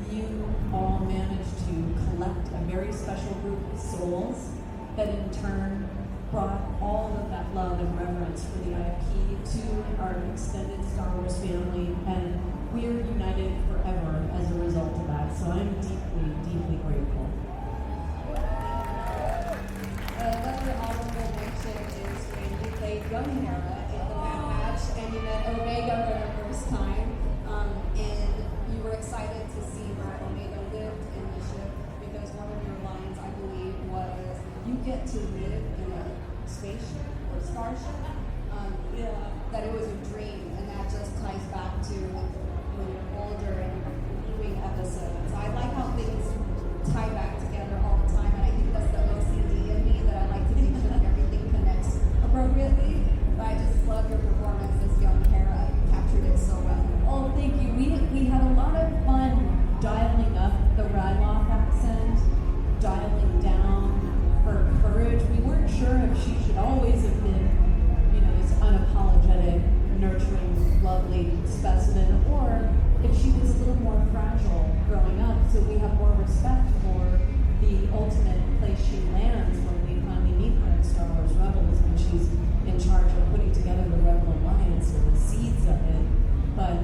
S6: you all managed to collect a very special group of souls that in turn brought all of that love and reverence for the IP to our extended Star Wars family, and we are united forever as a result of that. So I'm deeply, deeply grateful.
S7: Another honorable mention is when you played young Hera in the Bad Batch, and you met Omega for the first time, and you were excited to see how Omega lived in the ship, because one of your lines, I believe, was, "You get to live in a spaceship or starship." That it was a dream, and that just ties back to when you're older and you're doing episodes. I like how things tie back together all the time, and I think that's the OCD in me, that I like to make sure that everything connects appropriately. But I just love your performance as young Hera. You captured it so well.
S6: Oh, thank you. We had a lot of fun dialing up the Ryloth accent, dialing down her courage. We weren't sure if she should always have been, this unapologetic, nurturing, lovely specimen, or if she was a little more fragile growing up. So we have more respect for the ultimate place she lands when we finally meet her in Star Wars Rebels, when she's in charge of putting together the Rebel Alliance or the seeds of it. But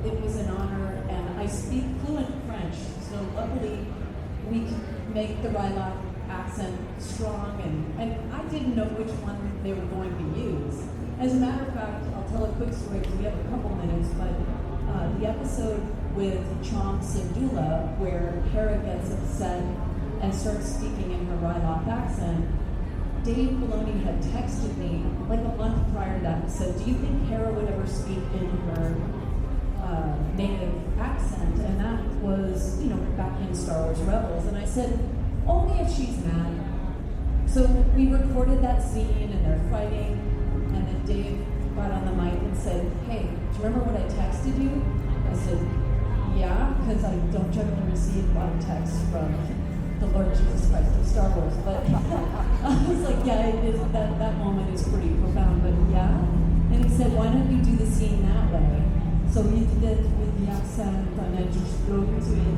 S6: it was an honor, and I speak fluent French, so luckily we could make the Ryloth accent strong, and I didn't know which one they were going to use. As a matter of fact, I'll tell a quick story because we have a couple minutes, but the episode with Shawn Degenhart, where Hera gets upset and starts speaking in her Ryloth accent, Dave Filoni had texted me like a month prior to that and said, "Do you think Hera would ever speak in her native accent?" And that was, back in Star Wars Rebels. And I said, "Only if she's mad." So we recorded that scene, and they're fighting, and then Dave got on the mic and said, "Hey, do you remember what I texted you?" I said, "Yeah," because I don't generally receive a lot of texts from the Lord Jesus Christ of Star Wars, but I was like, "Yeah, it is, that moment is pretty profound, but yeah." And he said, "Why don't you do the scene that way?" So we did it with the accent, and I just drove to it,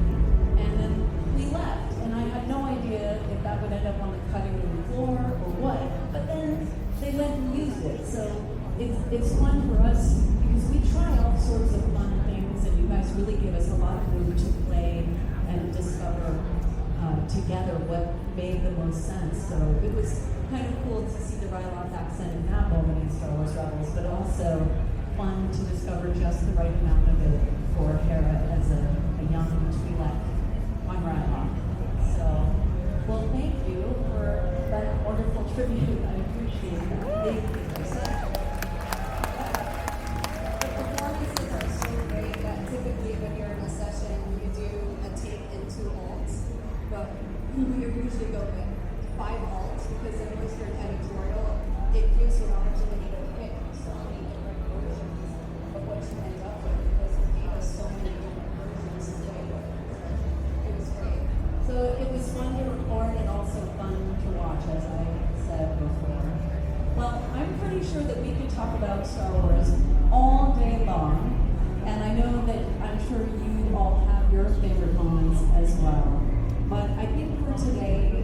S6: and then we left, and I had no idea if that would end up on the cutting room floor or what, but then they went and used it. So it's fun for us because we try all sorts of fun things, and you guys really give us a lot of room to play and discover together what made the most sense. So it was kind of cool to see the Ryloth accent in that moment in Star Wars Rebels, but also fun to discover just the right amount of it for Hera as a young Twi'lek on Ryloth. So, well, thank you for that wonderful tribute. I appreciate that. Thank you.
S7: The performances are so great that typically when you're in a session, you do a take in 2 alts, but we usually go with 5 alts, because then once you're in editorial, it gives you an opportunity to pick so many different versions of what you end up with, because it gave us so many different versions to play with. It was great.
S6: So it was fun to record and also fun to watch, as I said before. Well, I'm pretty sure that we could talk about Star Wars all day long, and I know that I'm sure you all have your favorite moments as well. But I think for today,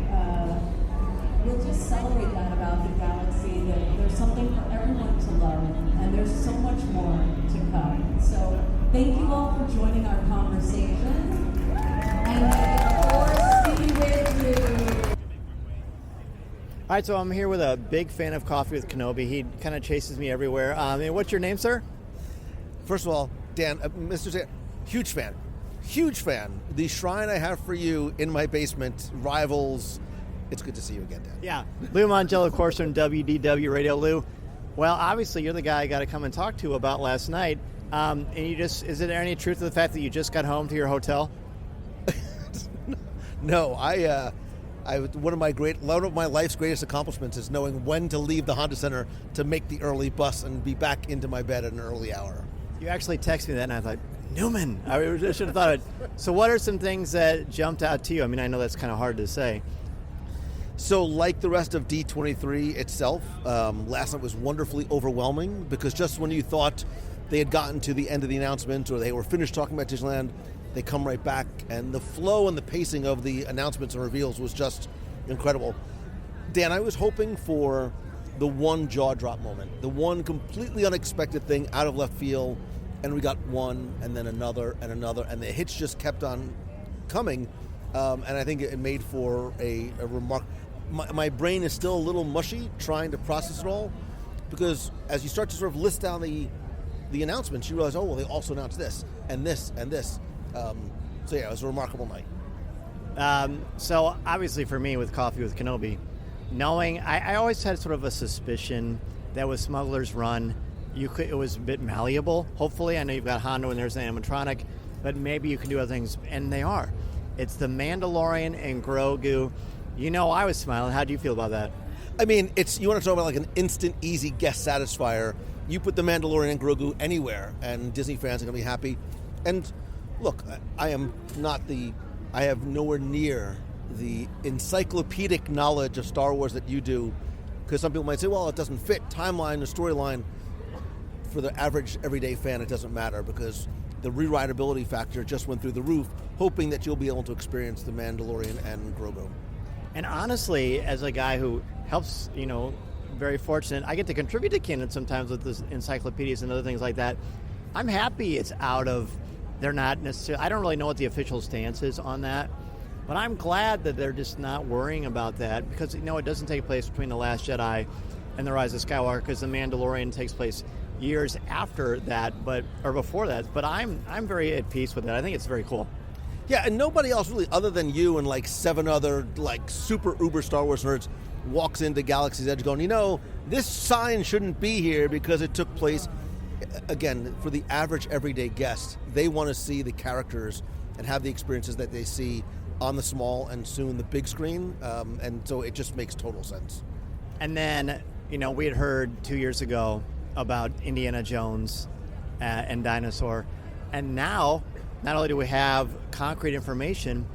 S6: we'll just celebrate that about the galaxy, that there's something for everyone to love, and there's so much more to come. So thank you all for joining our conversation. And may the force be with you.
S2: All right, so I'm here with a big fan of Coffee with Kenobi. He kind of chases me everywhere. And what's your name, sir?
S8: First of all, Dan, Mr. Dan, huge fan. The shrine I have for you in my basement rivals. It's good to see you again, Dan.
S2: Yeah, Lou Mongello, of course, from WDW Radio. Lou, well, obviously you're the guy I got to come and talk to about last night. And is there any truth to the fact that you just got home to your hotel?
S8: No, one of my life's greatest accomplishments is knowing when to leave the Honda Center to make the early bus and be back into my bed at an early hour.
S2: You actually texted me that, and I thought, Newman. I should have thought of it. So what are some things that jumped out to you? I mean, I know that's kind of hard to say.
S8: So like the rest of D23 itself, last night was wonderfully overwhelming because just when you thought they had gotten to the end of the announcement or they were finished talking about Disneyland, they come right back, and the flow and the pacing of the announcements and reveals was just incredible. Dan, I was hoping for the one jaw drop moment, the one completely unexpected thing out of left field, and we got one and then another, and the hits just kept on coming, and I think it made for a remark. My brain is still a little mushy trying to process it all, because as you start to sort of list down the announcements, you realize, oh, well, they also announced this, and this, and this. So yeah, it was a remarkable night.
S2: So obviously for me with Coffee with Kenobi, knowing, I always had sort of a suspicion that with Smuggler's Run, it was a bit malleable. Hopefully, I know you've got Hondo and there's an animatronic, but maybe you can do other things, and they are. It's the Mandalorian and Grogu. You know, I was smiling. How do you feel about that?
S8: I mean, you want to talk about like an instant, easy guest satisfier. You put the Mandalorian and Grogu anywhere, and Disney fans are going to be happy. And look, I have nowhere near the encyclopedic knowledge of Star Wars that you do, because some people might say, well, it doesn't fit timeline or storyline. For the average everyday fan, it doesn't matter, because the rewritability factor just went through the roof, hoping that you'll be able to experience the Mandalorian and Grogu.
S2: And honestly, as a guy who helps, very fortunate, I get to contribute to canon sometimes with this encyclopedias and other things like that. I'm happy it's out of, they're not necessarily, I don't really know what the official stance is on that, but I'm glad that they're just not worrying about that, because, it doesn't take place between The Last Jedi and The Rise of Skywalker, because The Mandalorian takes place years after that, or before that. But I'm very at peace with it. I think it's very cool.
S8: Yeah, and nobody else really, other than you and like 7 other like super uber Star Wars nerds, walks into Galaxy's Edge going, this sign shouldn't be here because it took place. Again, for the average everyday guest, they want to see the characters and have the experiences that they see on the small and soon the big screen, and so it just makes total sense.
S2: And then, we had heard 2 years ago about Indiana Jones and Dinosaur, and now not only do we have concrete information,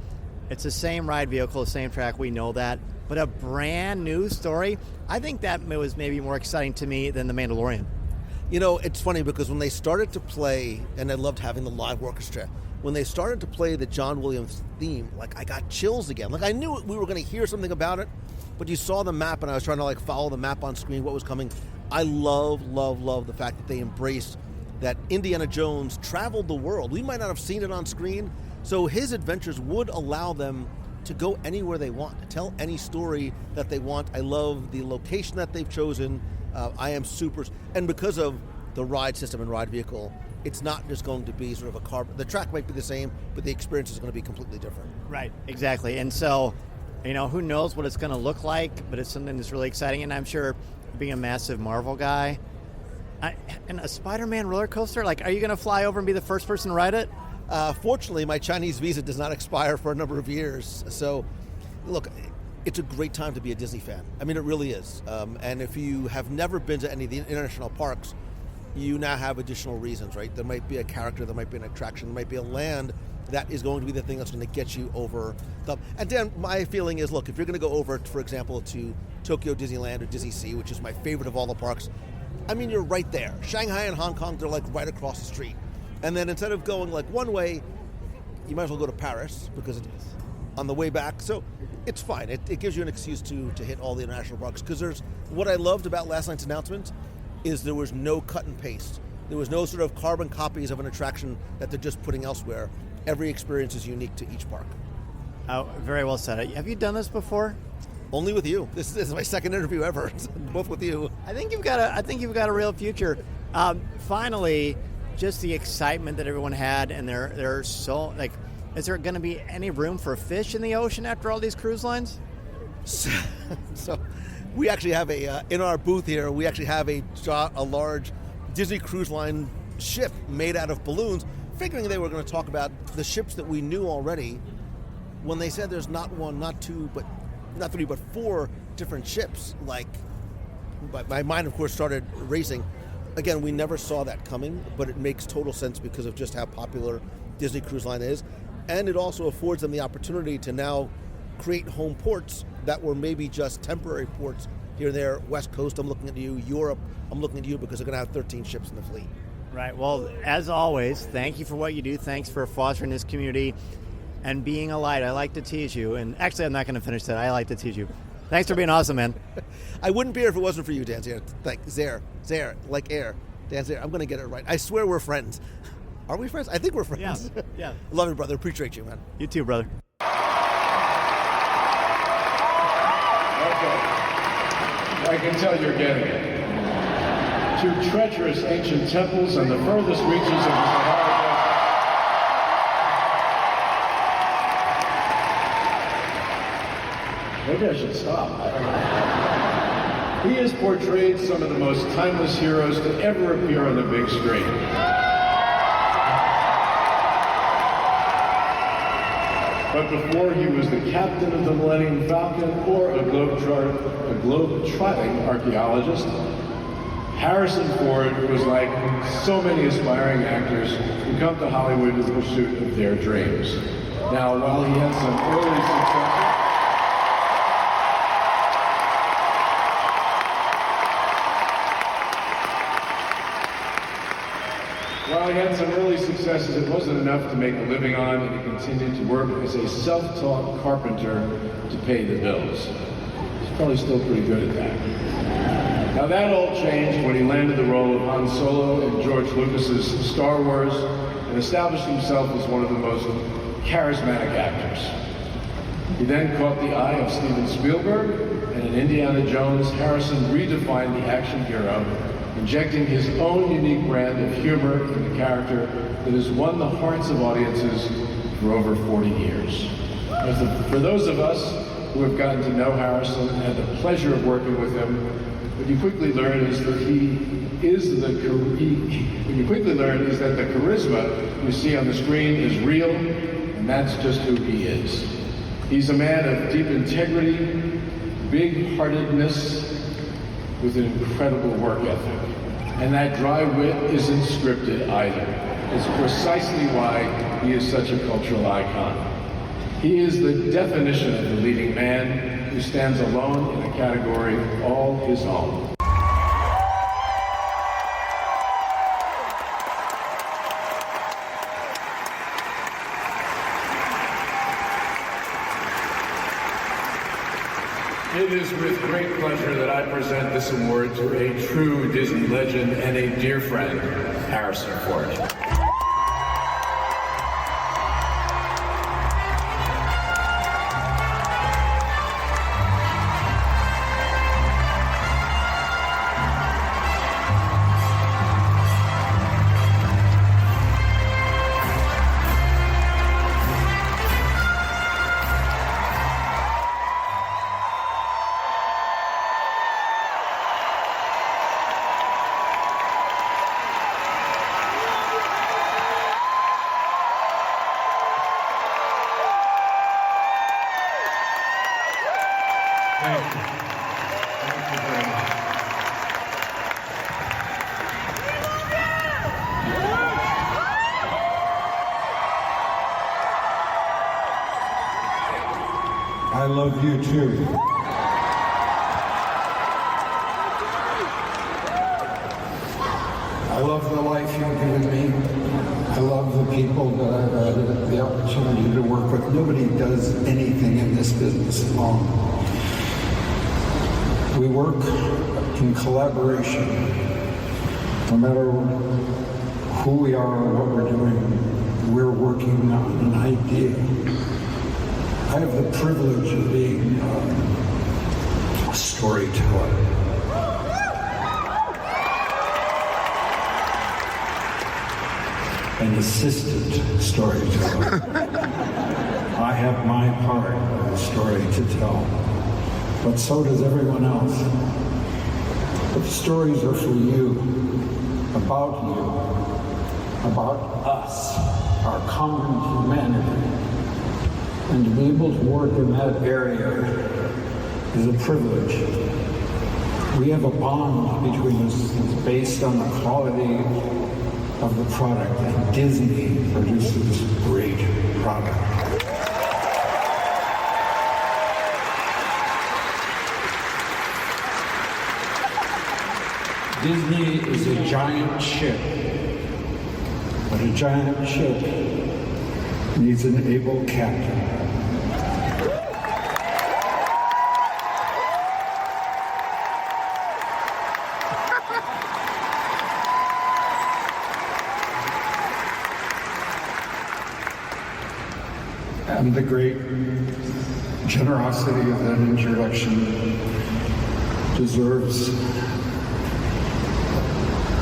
S2: it's the same ride vehicle, the same track, we know that, but a brand new story. I think that was maybe more exciting to me than The Mandalorian.
S8: It's funny because when they started to play, and I loved having the live orchestra, when they started to play the John Williams theme, I got chills again. I knew we were going to hear something about it, but you saw the map, and I was trying to follow the map on screen, what was coming. I love the fact that they embraced that Indiana Jones traveled the world. We might not have seen it on screen, so his adventures would allow them to go anywhere they want, to tell any story that they want. I love the location that they've chosen. I am super, and because of the ride system and ride vehicle, it's not just going to be sort of a car. The track might be the same, but the experience is going to be completely different.
S2: Right, exactly. And so, who knows what it's going to look like, but it's something that's really exciting. And I'm sure, being a massive Marvel guy, and a Spider-Man roller coaster, are you going to fly over and be the first person to ride it?
S8: Fortunately, my Chinese visa does not expire for a number of years. So, look, it's a great time to be a Disney fan. I mean, it really is. And if you have never been to any of the international parks, you now have additional reasons, right? There might be a character, there might be an attraction, there might be a land that is going to be the thing that's going to get you over the... And Dan, my feeling is, look, if you're going to go over, for example, to Tokyo Disneyland or Disney Sea, which is my favorite of all the parks, I mean, you're right there. Shanghai and Hong Kong, they're right across the street. And then instead of going one way, you might as well go to Paris because it's on the way back. So it's fine. It gives you an excuse to hit all the international parks, because there's what I loved about last night's announcement. is there was no cut and paste. There was no sort of carbon copies of an attraction that they're just putting elsewhere. Every experience is unique to each park.
S2: Oh, very well said. Have you done this before?
S8: Only with you. This is my second interview ever, both with you.
S2: I think you've got a real future. Finally, just the excitement that everyone had, and they're so like. Is there going to be any room for fish in the ocean after all these cruise lines?
S8: So we actually have in our booth here, we actually have a large Disney Cruise Line ship made out of balloons, figuring they were going to talk about the ships that we knew already. When they said there's not one, not two, but not three, but four different ships, my mind, of course, started racing. Again, we never saw that coming, but it makes total sense because of just how popular Disney Cruise Line is. And it also affords them the opportunity to now create home ports that were maybe just temporary ports here and there. West Coast, I'm looking at you. Europe, I'm looking at you because they're going to have 13 ships in the fleet.
S2: Right. Well, as always, thank you for what you do. Thanks for fostering this community and being a light. I like to tease you. And actually, I'm not going to finish that. I like to tease you. Thanks for being awesome, man.
S8: I wouldn't be here if it wasn't for you, Dan Zare. Like Zare, like air. Dan Zare, I'm going to get it right. I swear we're friends. Are we friends? I think we're friends.
S2: Yeah.
S8: Love you, brother. Appreciate you, man.
S2: You too, brother.
S9: Okay. I can tell you're getting it. To treacherous ancient temples and the furthest reaches of the Sahara Desert. Maybe I should stop. He has portrayed some of the most timeless heroes to ever appear on the big screen. But before he was the captain of the Millennium Falcon or a globe-trotting archaeologist, Harrison Ford was like so many aspiring actors who come to Hollywood in the pursuit of their dreams. Now, while he had some early successes, it wasn't enough to make a living on, and he continued to work as a self-taught carpenter to pay the bills. He's probably still pretty good at that. Now that all changed when he landed the role of Han Solo in George Lucas's Star Wars and established himself as one of the most charismatic actors. He then caught the eye of Steven Spielberg, and in Indiana Jones, Harrison redefined the action hero, injecting his own unique brand of humor in the character that has won the hearts of audiences for over 40 years. For those of us who have gotten to know Harrison and had the pleasure of working with him, what you quickly learn is that the charisma you see on the screen is real, and that's just who he is. He's a man of deep integrity, big-heartedness, with an incredible work ethic. And that dry wit isn't scripted either. It's precisely why he is such a cultural icon. He is the definition of the leading man who stands alone in a category all his own. It is with great pleasure that I present this award to a true Disney legend and a dear friend, Harrison Ford. I love you too. I love the life you've given me. I love the people that I've had the opportunity to work with. Nobody does anything in this business alone. We work in collaboration.
S10: No matter who we are or what we're doing, we're working on an idea. I have the privilege of being a storyteller. An assistant storyteller. I have my part of the story to tell, but so does everyone else. But the stories are for you, about us, our common humanity. And to be able to work in that area is a privilege. We have a bond between us that's based on the quality of the product, and Disney produces great product. Disney is a giant ship, but a giant ship needs an able captain. And the great generosity of that introduction deserves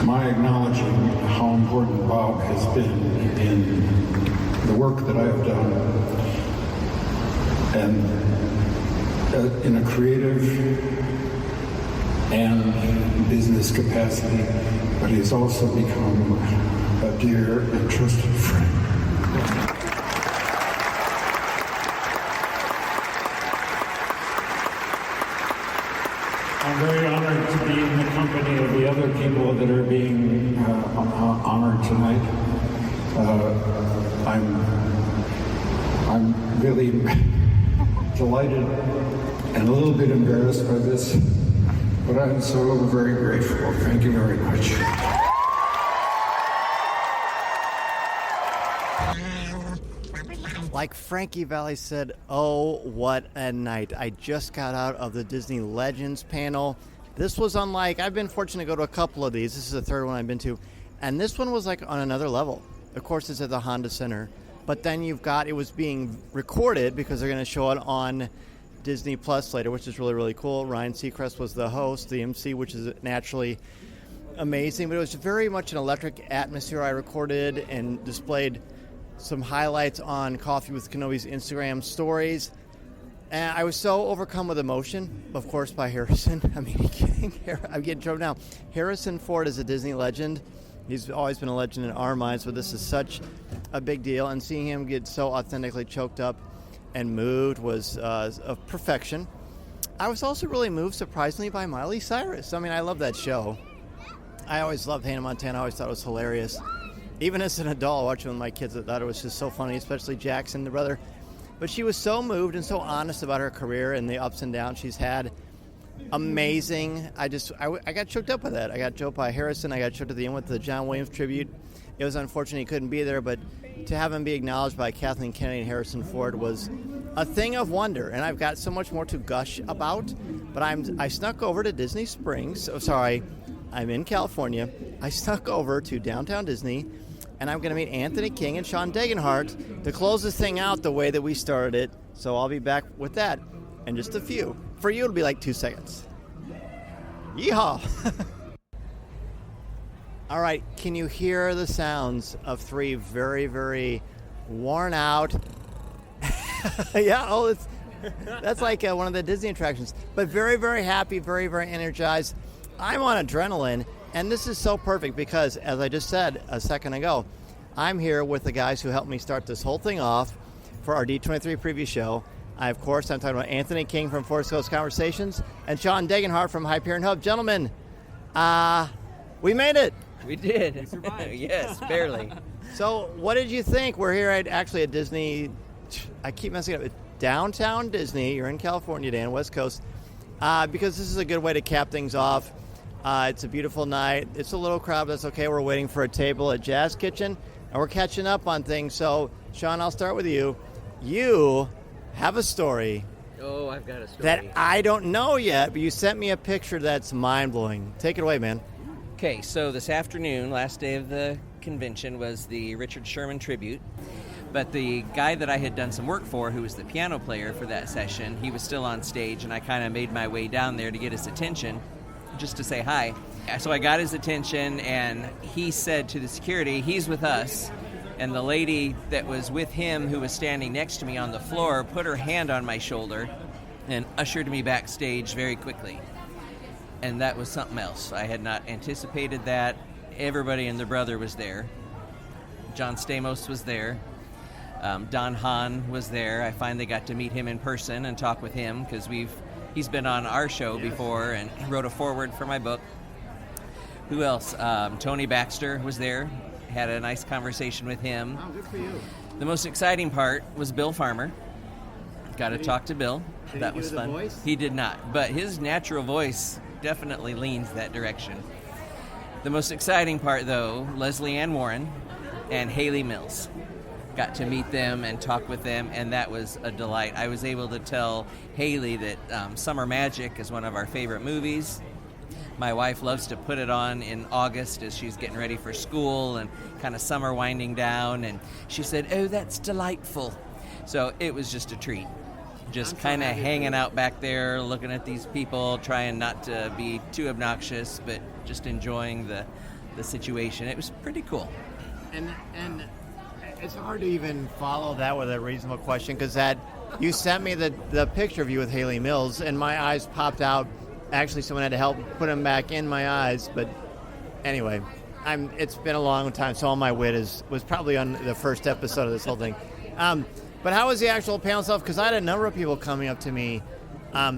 S10: my acknowledging how important Bob has been in the work that I have done, and in a creative and business capacity, but he's also become a dear and trusted friend. I'm very honored to be in the company of the other people that are being honored tonight. I'm really delighted and a little bit embarrassed by this, but I'm so very grateful. Thank you very much.
S2: Like Frankie Valli said, oh, what a night. I just got out of the Disney Legends panel. This was unlike, I've been fortunate to go to a couple of these. This is the third one I've been to. And this one was like on another level. Of course, it's at the Honda Center. But then you've got, it was being recorded because they're going to show it on Disney Plus later, which is really, really cool. Ryan Seacrest was the host, the MC, which is naturally amazing. But it was very much an electric atmosphere. I recorded and displayed some highlights on Coffee with Kenobi's Instagram stories. And I was so overcome with emotion, of course, by Harrison. I mean, are you kidding? I'm getting trouble now. Harrison Ford is a Disney legend. He's always been a legend in our minds, but this is such a big deal. And seeing him get so authentically choked up and moved was of perfection. I was also really moved, surprisingly, by Miley Cyrus. I mean, I love that show. I always loved Hannah Montana. I always thought it was hilarious. Even as an adult, watching with my kids, I thought it was just so funny, especially Jackson, the brother. But she was so moved and so honest about her career and the ups and downs she's had. Amazing. I got choked up with that. I got choked by Harrison. I got choked at the end with the John Williams tribute. It was unfortunate he couldn't be there, but to have him be acknowledged by Kathleen Kennedy and Harrison Ford was a thing of wonder. And I've got so much more to gush about. But I snuck over to Disney Springs. Oh, sorry, I'm in California. I snuck over to downtown Disney. And I'm going to meet Anthony King and Shawn Degenhart to close this thing out the way that we started it. So I'll be back with that in just a few. For you, it'll be like 2 seconds. Yeehaw! All right, can you hear the sounds of three very, very worn out? Yeah, that's like one of the Disney attractions. But very, very happy, very, very energized. I'm on adrenaline. And this is so perfect because, as I just said a second ago, I'm here with the guys who helped me start this whole thing off for our D23 preview show. I'm talking about Anthony King from Forest Coast Conversations and Shawn Degenhart from Hyperion Hub. Gentlemen, we made it.
S11: We did. We survived. Yes, barely.
S2: So what did you think? We're here at Disney. I keep messing up. Downtown Disney. You're in California, Dan, West Coast. Because this is a good way to cap things off. It's a beautiful night. It's a little crowd, but that's okay. We're waiting for a table at Jazz Kitchen, and we're catching up on things. So, Shawn, I'll start with you. You have a story.
S11: Oh, I've got a story.
S2: That I don't know yet, but you sent me a picture that's mind-blowing. Take it away, man.
S11: Okay, so this afternoon, last day of the convention, was the Richard Sherman tribute. But the guy that I had done some work for, who was the piano player for that session, he was still on stage, and I kind of made my way down there to get his attention, just to say hi. So I got his attention, and he said to the security, he's with us. And the lady that was with him, who was standing next to me on the floor, put her hand on my shoulder and ushered me backstage very quickly. And that was something else. I had not anticipated that. Everybody and their brother was there. John Stamos was there. Don Hahn was there. I finally got to meet him in person and talk with him because he's been on our show before and wrote a foreword for my book. Who else? Tony Baxter was there. Had a nice conversation with him.
S2: Oh, good for you.
S11: The most exciting part was Bill Farmer. Got to talk to Bill. That was fun.
S2: Voice?
S11: He did not, but his natural voice definitely leans that direction. The most exciting part, though, Leslie Ann Warren and Haley Mills. Got to meet them and talk with them, and that was a delight. I was able to tell Haley that Summer Magic is one of our favorite movies. My wife loves to put it on in August as she's getting ready for school and kind of summer winding down, and she said, "Oh, that's delightful." So it was just a treat. Just kind of hanging out back there, looking at these people, trying not to be too obnoxious, but just enjoying the situation. It was pretty cool.
S2: And it's hard to even follow that with a reasonable question because that you sent me the picture of you with Haley Mills, and my eyes popped out. Actually, someone had to help put them back in my eyes. But anyway, it's been a long time, so all my wit was probably on the first episode of this whole thing. But how was the actual panel itself? Because I had a number of people coming up to me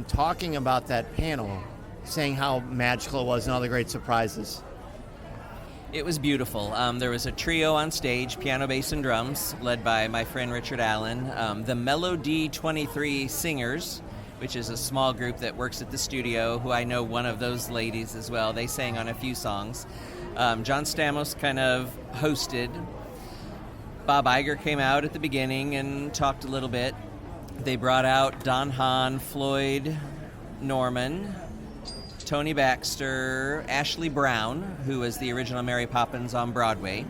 S2: talking about that panel, saying how magical it was and all the great surprises.
S11: It was beautiful. There was a trio on stage, piano, bass, and drums, led by my friend Richard Allen. The D23 Singers, which is a small group that works at the studio, who I know one of those ladies as well. They sang on a few songs. John Stamos kind of hosted. Bob Iger came out at the beginning and talked a little bit. They brought out Don Hahn, Floyd Norman, Tony Baxter, Ashley Brown, who was the original Mary Poppins on Broadway.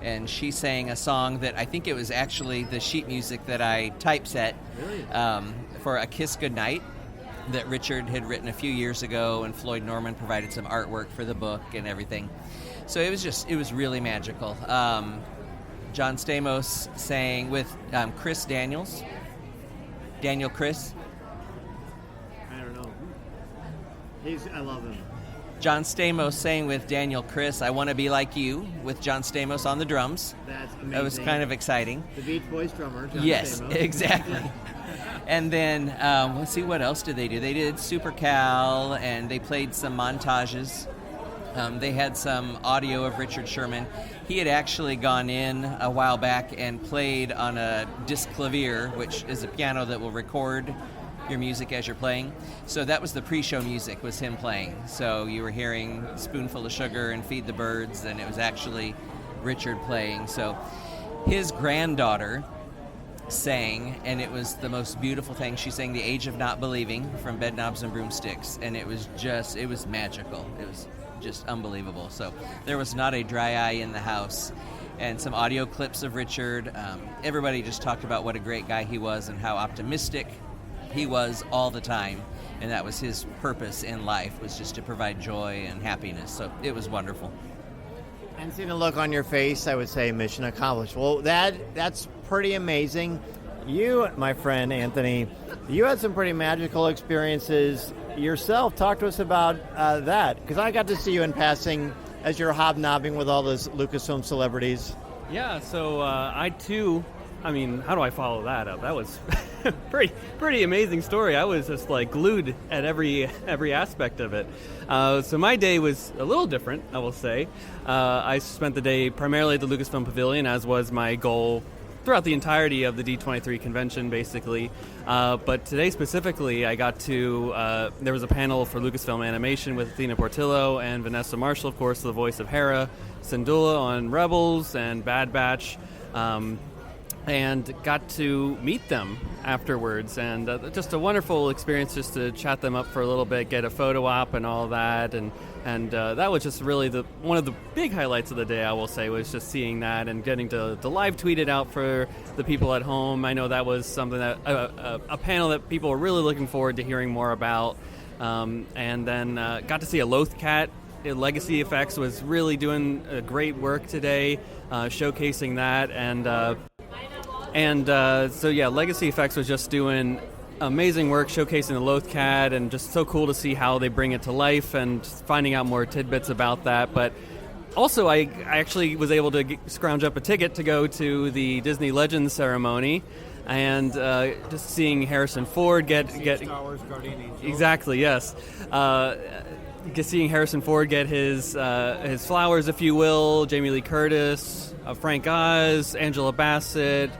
S11: And she sang a song that I think it was actually the sheet music that I typeset for A Kiss Goodnight that Richard had written a few years ago, and Floyd Norman provided some artwork for the book and everything. So it was really magical. John Stamos sang with Chris Daniels. Daniel Chris.
S2: I don't know. I love him.
S11: John Stamos sang with Daniel Chris, I Want to Be Like You, with John Stamos on the drums.
S2: That's amazing.
S11: That was kind of exciting.
S2: The Beach Boys drummer, John
S11: Yes,
S2: Stamos.
S11: exactly. And then, let's see, what else did they do? They did Super Cal, and they played some montages. They had some audio of Richard Sherman. He had actually gone in a while back and played on a disc clavier, which is a piano that will record your music as you're playing. So that was the pre-show music, was him playing. So you were hearing Spoonful of Sugar and Feed the Birds, and it was actually Richard playing. So his granddaughter sang, and it was the most beautiful thing. She sang The Age of Not Believing from Bedknobs and Broomsticks, and it was magical. It was just unbelievable. So there was not a dry eye in the house. And some audio clips of Richard. Everybody just talked about what a great guy he was and how optimistic he was all the time. And that was his purpose in life, was just to provide joy and happiness. So it was wonderful.
S2: And seeing the look on your face, I would say mission accomplished. Well, that's pretty amazing. You, my friend Anthony, you had some pretty magical experiences yourself. Talk to us about that, because I got to see you in passing as you're hobnobbing with all those Lucasfilm celebrities.
S12: Yeah, so I too, how do I follow that up? That was pretty amazing story. I was just like glued at every aspect of it. So my day was a little different, I will say. I spent the day primarily at the Lucasfilm Pavilion, as was my goal throughout the entirety of the D23 convention, basically. But today specifically, I got to, there was a panel for Lucasfilm Animation with Athena Portillo and Vanessa Marshall, of course, the voice of Hera Syndulla on Rebels and Bad Batch. and got to meet them afterwards, and just a wonderful experience just to chat them up for a little bit, get a photo op and all that, and that was just really one of the big highlights of the day, I will say, was just seeing that and getting to live tweet it out for the people at home. I know that was something that a panel that people were really looking forward to hearing more about, and then got to see a Lothcat. Legacy Effects was really doing great work today, showcasing that, so Legacy Effects was just doing amazing work showcasing the Lothcat, and just so cool to see how they bring it to life and finding out more tidbits about that. But also, I actually was able to scrounge up a ticket to go to the Disney Legends ceremony, and just seeing Harrison Ford get
S4: Star Wars Guardian Angel.
S12: Exactly, yes. Seeing Harrison Ford get his flowers, if you will, Jamie Lee Curtis, Frank Oz, Angela Bassett,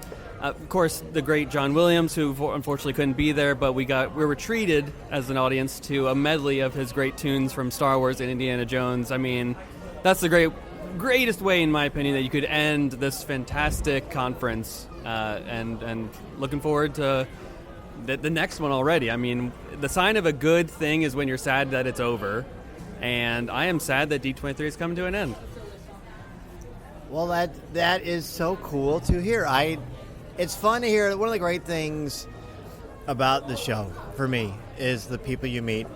S12: of course the great John Williams, who unfortunately couldn't be there, but we were treated as an audience to a medley of his great tunes from Star Wars and Indiana Jones. I mean, that's the greatest way, in my opinion, that you could end this fantastic conference, and looking forward to the next one already. I mean, the sign of a good thing is when you're sad that it's over, and I am sad that D23 is coming to an end.
S2: Well, that is so cool to hear. It's fun to hear. One of the great things about the show, for me, is the people you meet.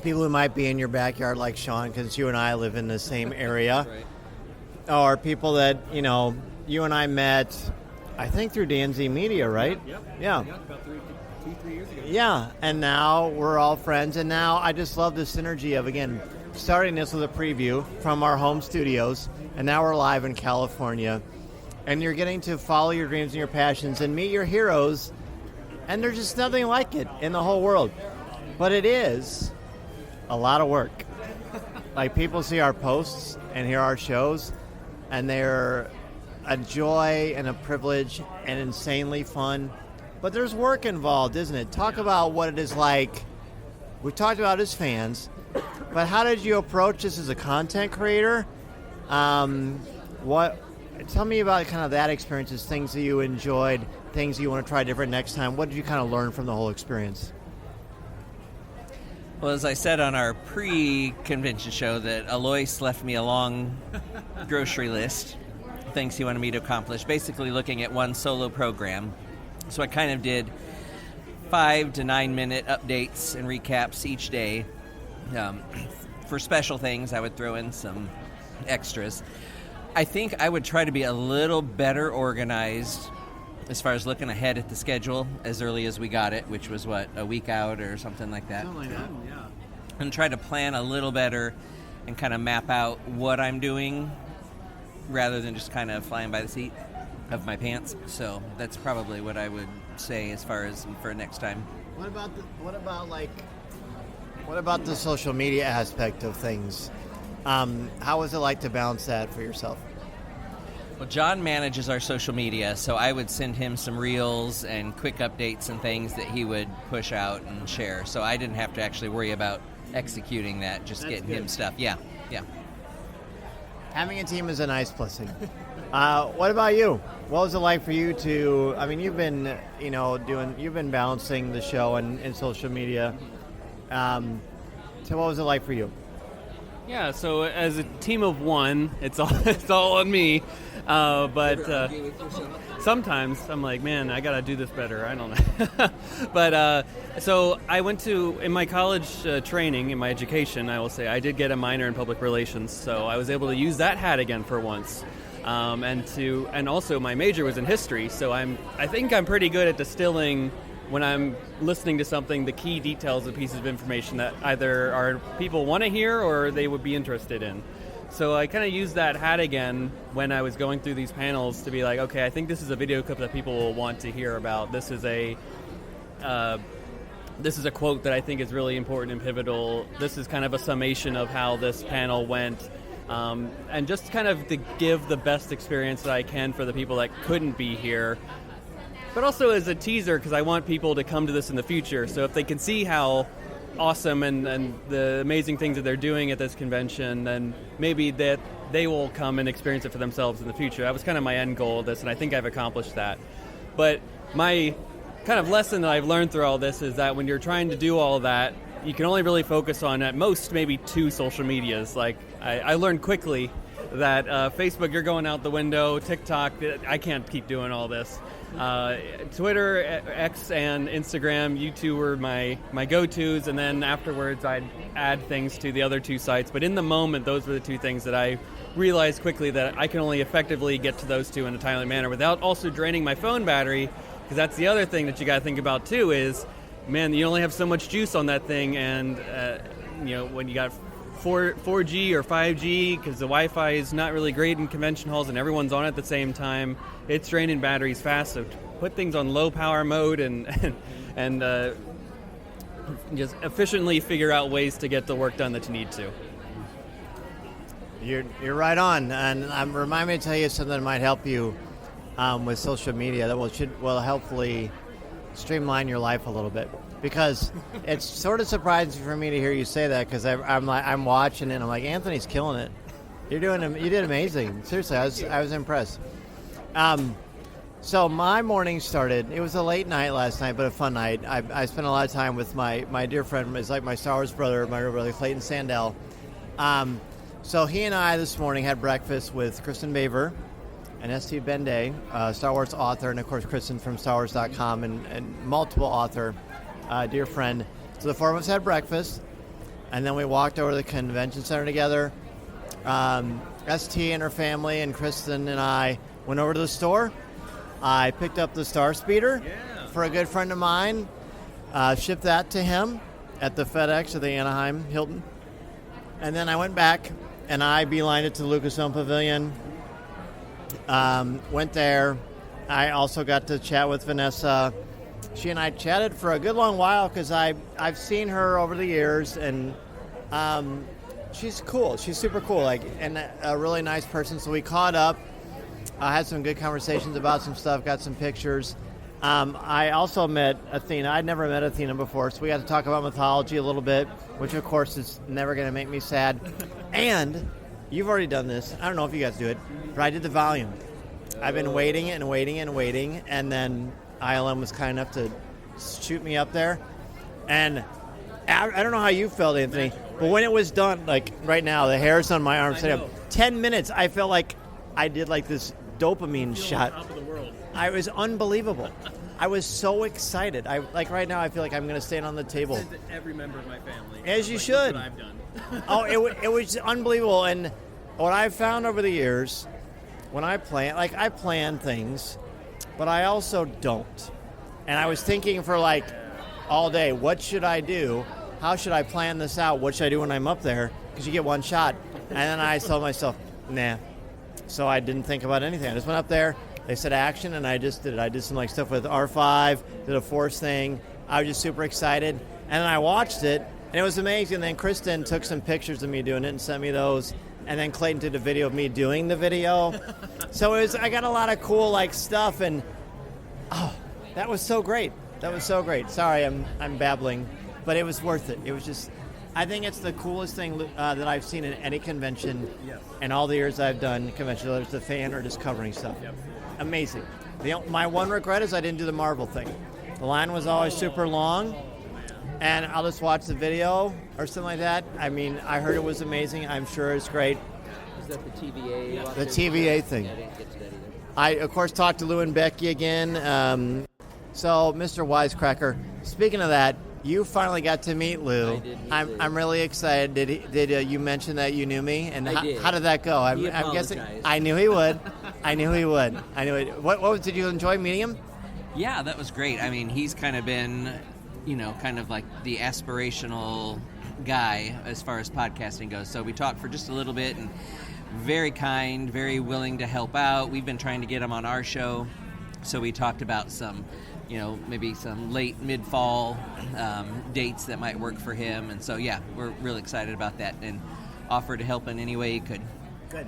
S2: People who might be in your backyard like Shawn, because you and I live in the same area.
S12: Right.
S2: Or people that, you and I met, I think through DNZ Media, right?
S12: Yep.
S2: Yeah.
S12: About 2-3 years ago.
S2: Yeah, and now we're all friends, and now I just love the synergy of, again, starting this with a preview from our home studios, and now we're live in California, and you're getting to follow your dreams and your passions and meet your heroes, and there's just nothing like it in the whole world. But it is a lot of work. Like, people see our posts and hear our shows, and they're a joy and a privilege and insanely fun. But there's work involved, isn't it? Talk about what it is like. We talked about as fans, but how did you approach this as a content creator? Tell me about kind of that experience, things that you enjoyed, things you want to try different next time. What did you kind of learn from the whole experience?
S11: Well, as I said on our pre-convention show, that Alois left me a long grocery list, things he wanted me to accomplish, basically looking at one solo program. So I kind of did 5 to 9 minute updates and recaps each day. For special things, I would throw in some extras. I think I would try to be a little better organized as far as looking ahead at the schedule as early as we got it, which was, a week out or something like that?
S12: Something like that, yeah.
S11: And try to plan a little better and kind of map out what I'm doing rather than just kind of flying by the seat of my pants. So that's probably what I would say as far as for next time.
S2: What about the social media aspect of things? How was it like to balance that for yourself?
S11: Well, John manages our social media, so I would send him some reels and quick updates and things that he would push out and share. So I didn't have to actually worry about executing that, just getting him stuff. Yeah.
S2: Having a team is a nice blessing. What about you? What was it like for you to? I mean, you've been, you've been balancing the show and social media. So what was it like for you?
S12: Yeah, so as a team of one, it's all on me. But sometimes I'm like, man, I gotta do this better. I don't know. But so I went in my college training, in my education, I will say, I did get a minor in public relations, so I was able to use that hat again for once. And also my major was in history, so I think I'm pretty good at distilling, when I'm listening to something, the key details of pieces of information that either our people want to hear or they would be interested in. So I kind of used that hat again when I was going through these panels to be like, okay, I think this is a video clip that people will want to hear about. This is a quote that I think is really important and pivotal. This is kind of a summation of how this panel went. And just kind of to give the best experience that I can for the people that couldn't be here. But also as a teaser, because I want people to come to this in the future. So if they can see how awesome and the amazing things that they're doing at this convention, then maybe that they will come and experience it for themselves in the future. That was kind of my end goal of this, and I think I've accomplished that. But my kind of lesson that I've learned through all this is that when you're trying to do all that, you can only really focus on, at most, maybe 2 social medias. Like, I learned quickly that Facebook, you're going out the window. TikTok, I can't keep doing all this. Twitter, X, and Instagram, you two were my go-tos, and then afterwards I'd add things to the other 2 sites. But in the moment, those were the 2 things that I realized quickly that I can only effectively get to those 2 in a timely manner without also draining my phone battery, because that's the other thing that you got to think about too is, man, you only have so much juice on that thing, and when you got 4G or 5G, because the Wi-Fi is not really great in convention halls and everyone's on at the same time, it's draining batteries fast. So put things on low power mode and just efficiently figure out ways to get the work done that you need to.
S2: You're right on, and remind me to tell you something that might help you with social media that will hopefully streamline your life a little bit, because it's sort of surprising for me to hear you say that, because I'm watching it and I'm like, Anthony's killing it. You did amazing. Seriously, I was impressed. So my morning started. It was a late night last night, but a fun night. I spent a lot of time with my dear friend. It's like my Star Wars brother, my real brother Clayton Sandell. So he and I this morning had breakfast with Kristen Baver and Steve Benday, Star Wars author, and of course Kristen from StarWars.com and multiple author, dear friend. So the 4 of us had breakfast, and then we walked over to the convention center together. ST and her family and Kristen and I went over to the store. I picked up the Star Speeder for a good friend of mine, shipped that to him at the FedEx at the Anaheim Hilton, and then I went back and I beelined it to the Lucasfilm Pavilion. Went there. I also got to chat with Vanessa. She and I chatted for a good long while because I've seen her over the years, and she's cool. She's super cool, and a really nice person. So we caught up. I had some good conversations about some stuff, got some pictures. I also met Athena. I'd never met Athena before, so we got to talk about mythology a little bit, which of course is never going to make me sad. And you've already done this. I don't know if you guys do it, but I did the volume. I've been waiting and waiting and waiting, and then ILM was kind enough to shoot me up there. And I don't know how you felt, Anthony, but when it was done, like right now, the hairs on my arm set up. 10 minutes, I felt like I did like this dopamine shot.
S12: On top of the world.
S2: I was unbelievable. I was so excited. Right now, I feel like I'm going to stand on the table.
S12: I said to every member of my family.
S2: As you should.
S12: What I've done.
S2: Oh, it was unbelievable. And what I've found over the years, when I plan things, but I also don't. And I was thinking for all day, what should I do? How should I plan this out? What should I do when I'm up there? Because you get one shot. And then I told myself, nah. So I didn't think about anything. I just went up there. They said action, and I just did it. I did some stuff with R5, did a Force thing. I was just super excited. And then I watched it, and it was amazing. And then Kristen took some pictures of me doing it and sent me those. And then Clayton did a video of me doing the video. So I got a lot of cool stuff, and that was so great. That was so great. Sorry, I'm babbling, but it was worth it. It was just, I think it's the coolest thing that I've seen in any convention.
S12: Yes.
S2: In all the years I've done conventions, whether it's a fan or just covering stuff.
S12: Yep.
S2: Amazing. My one regret is I didn't do the Marvel thing. The line was always super long, and I'll just watch the video or something like that. I mean, I heard it was amazing. I'm sure it's great.
S13: Is that the TVA?
S2: The TVA thing.
S13: I didn't get to that either.
S2: I, of course, talked to Lou and Becky again. So, Mr. Wisecracker, speaking of that, you finally got to meet Lou.
S13: I did meet Lou.
S2: I'm really excited. Did you mention that you knew me? And
S13: I did.
S2: How did that go? I'm guessing. I knew he would. I knew he would. What did you enjoy meeting him?
S11: Yeah, that was great. I mean, he's kind of been, kind of like the aspirational guy as far as podcasting goes. So we talked for just a little bit, and very kind, very willing to help out. We've been trying to get him on our show, so we talked about some, maybe some late mid-fall dates that might work for him. And so, yeah, we're really excited about that and offered to help in any way he could.
S2: Good.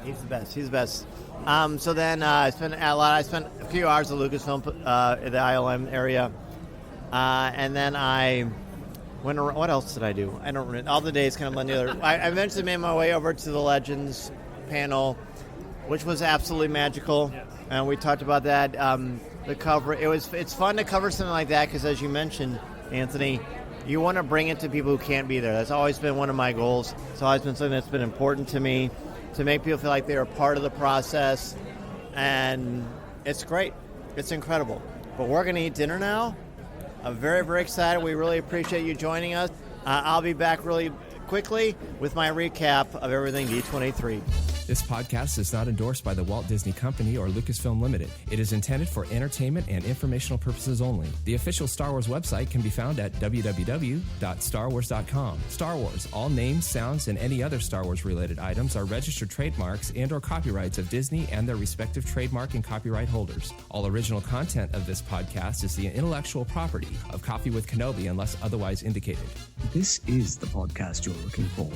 S2: He's the best. So then I spent a few hours at Lucasfilm, at the ILM area. And then I What else did I do? I don't remember. All the days kind of blend together. I eventually made my way over to the Legends panel, which was absolutely magical.
S12: Yes.
S2: And we talked about that. The cover. It's fun to cover something like that because, as you mentioned, Anthony, you want to bring it to people who can't be there. That's always been one of my goals. It's always been something that's been important to me, to make people feel like they are part of the process. And it's great. It's incredible. But we're going to eat dinner now. I'm very, very excited. We really appreciate you joining us. I'll be back really quickly with my recap of everything D23.
S14: This podcast is not endorsed by the Walt Disney Company or Lucasfilm Limited. It is intended for entertainment and informational purposes only. The official Star Wars website can be found at www.starwars.com. Star Wars, all names, sounds, and any other Star Wars-related items are registered trademarks and or copyrights of Disney and their respective trademark and copyright holders. All original content of this podcast is the intellectual property of Coffee with Kenobi unless otherwise indicated.
S15: This is the podcast you're looking for.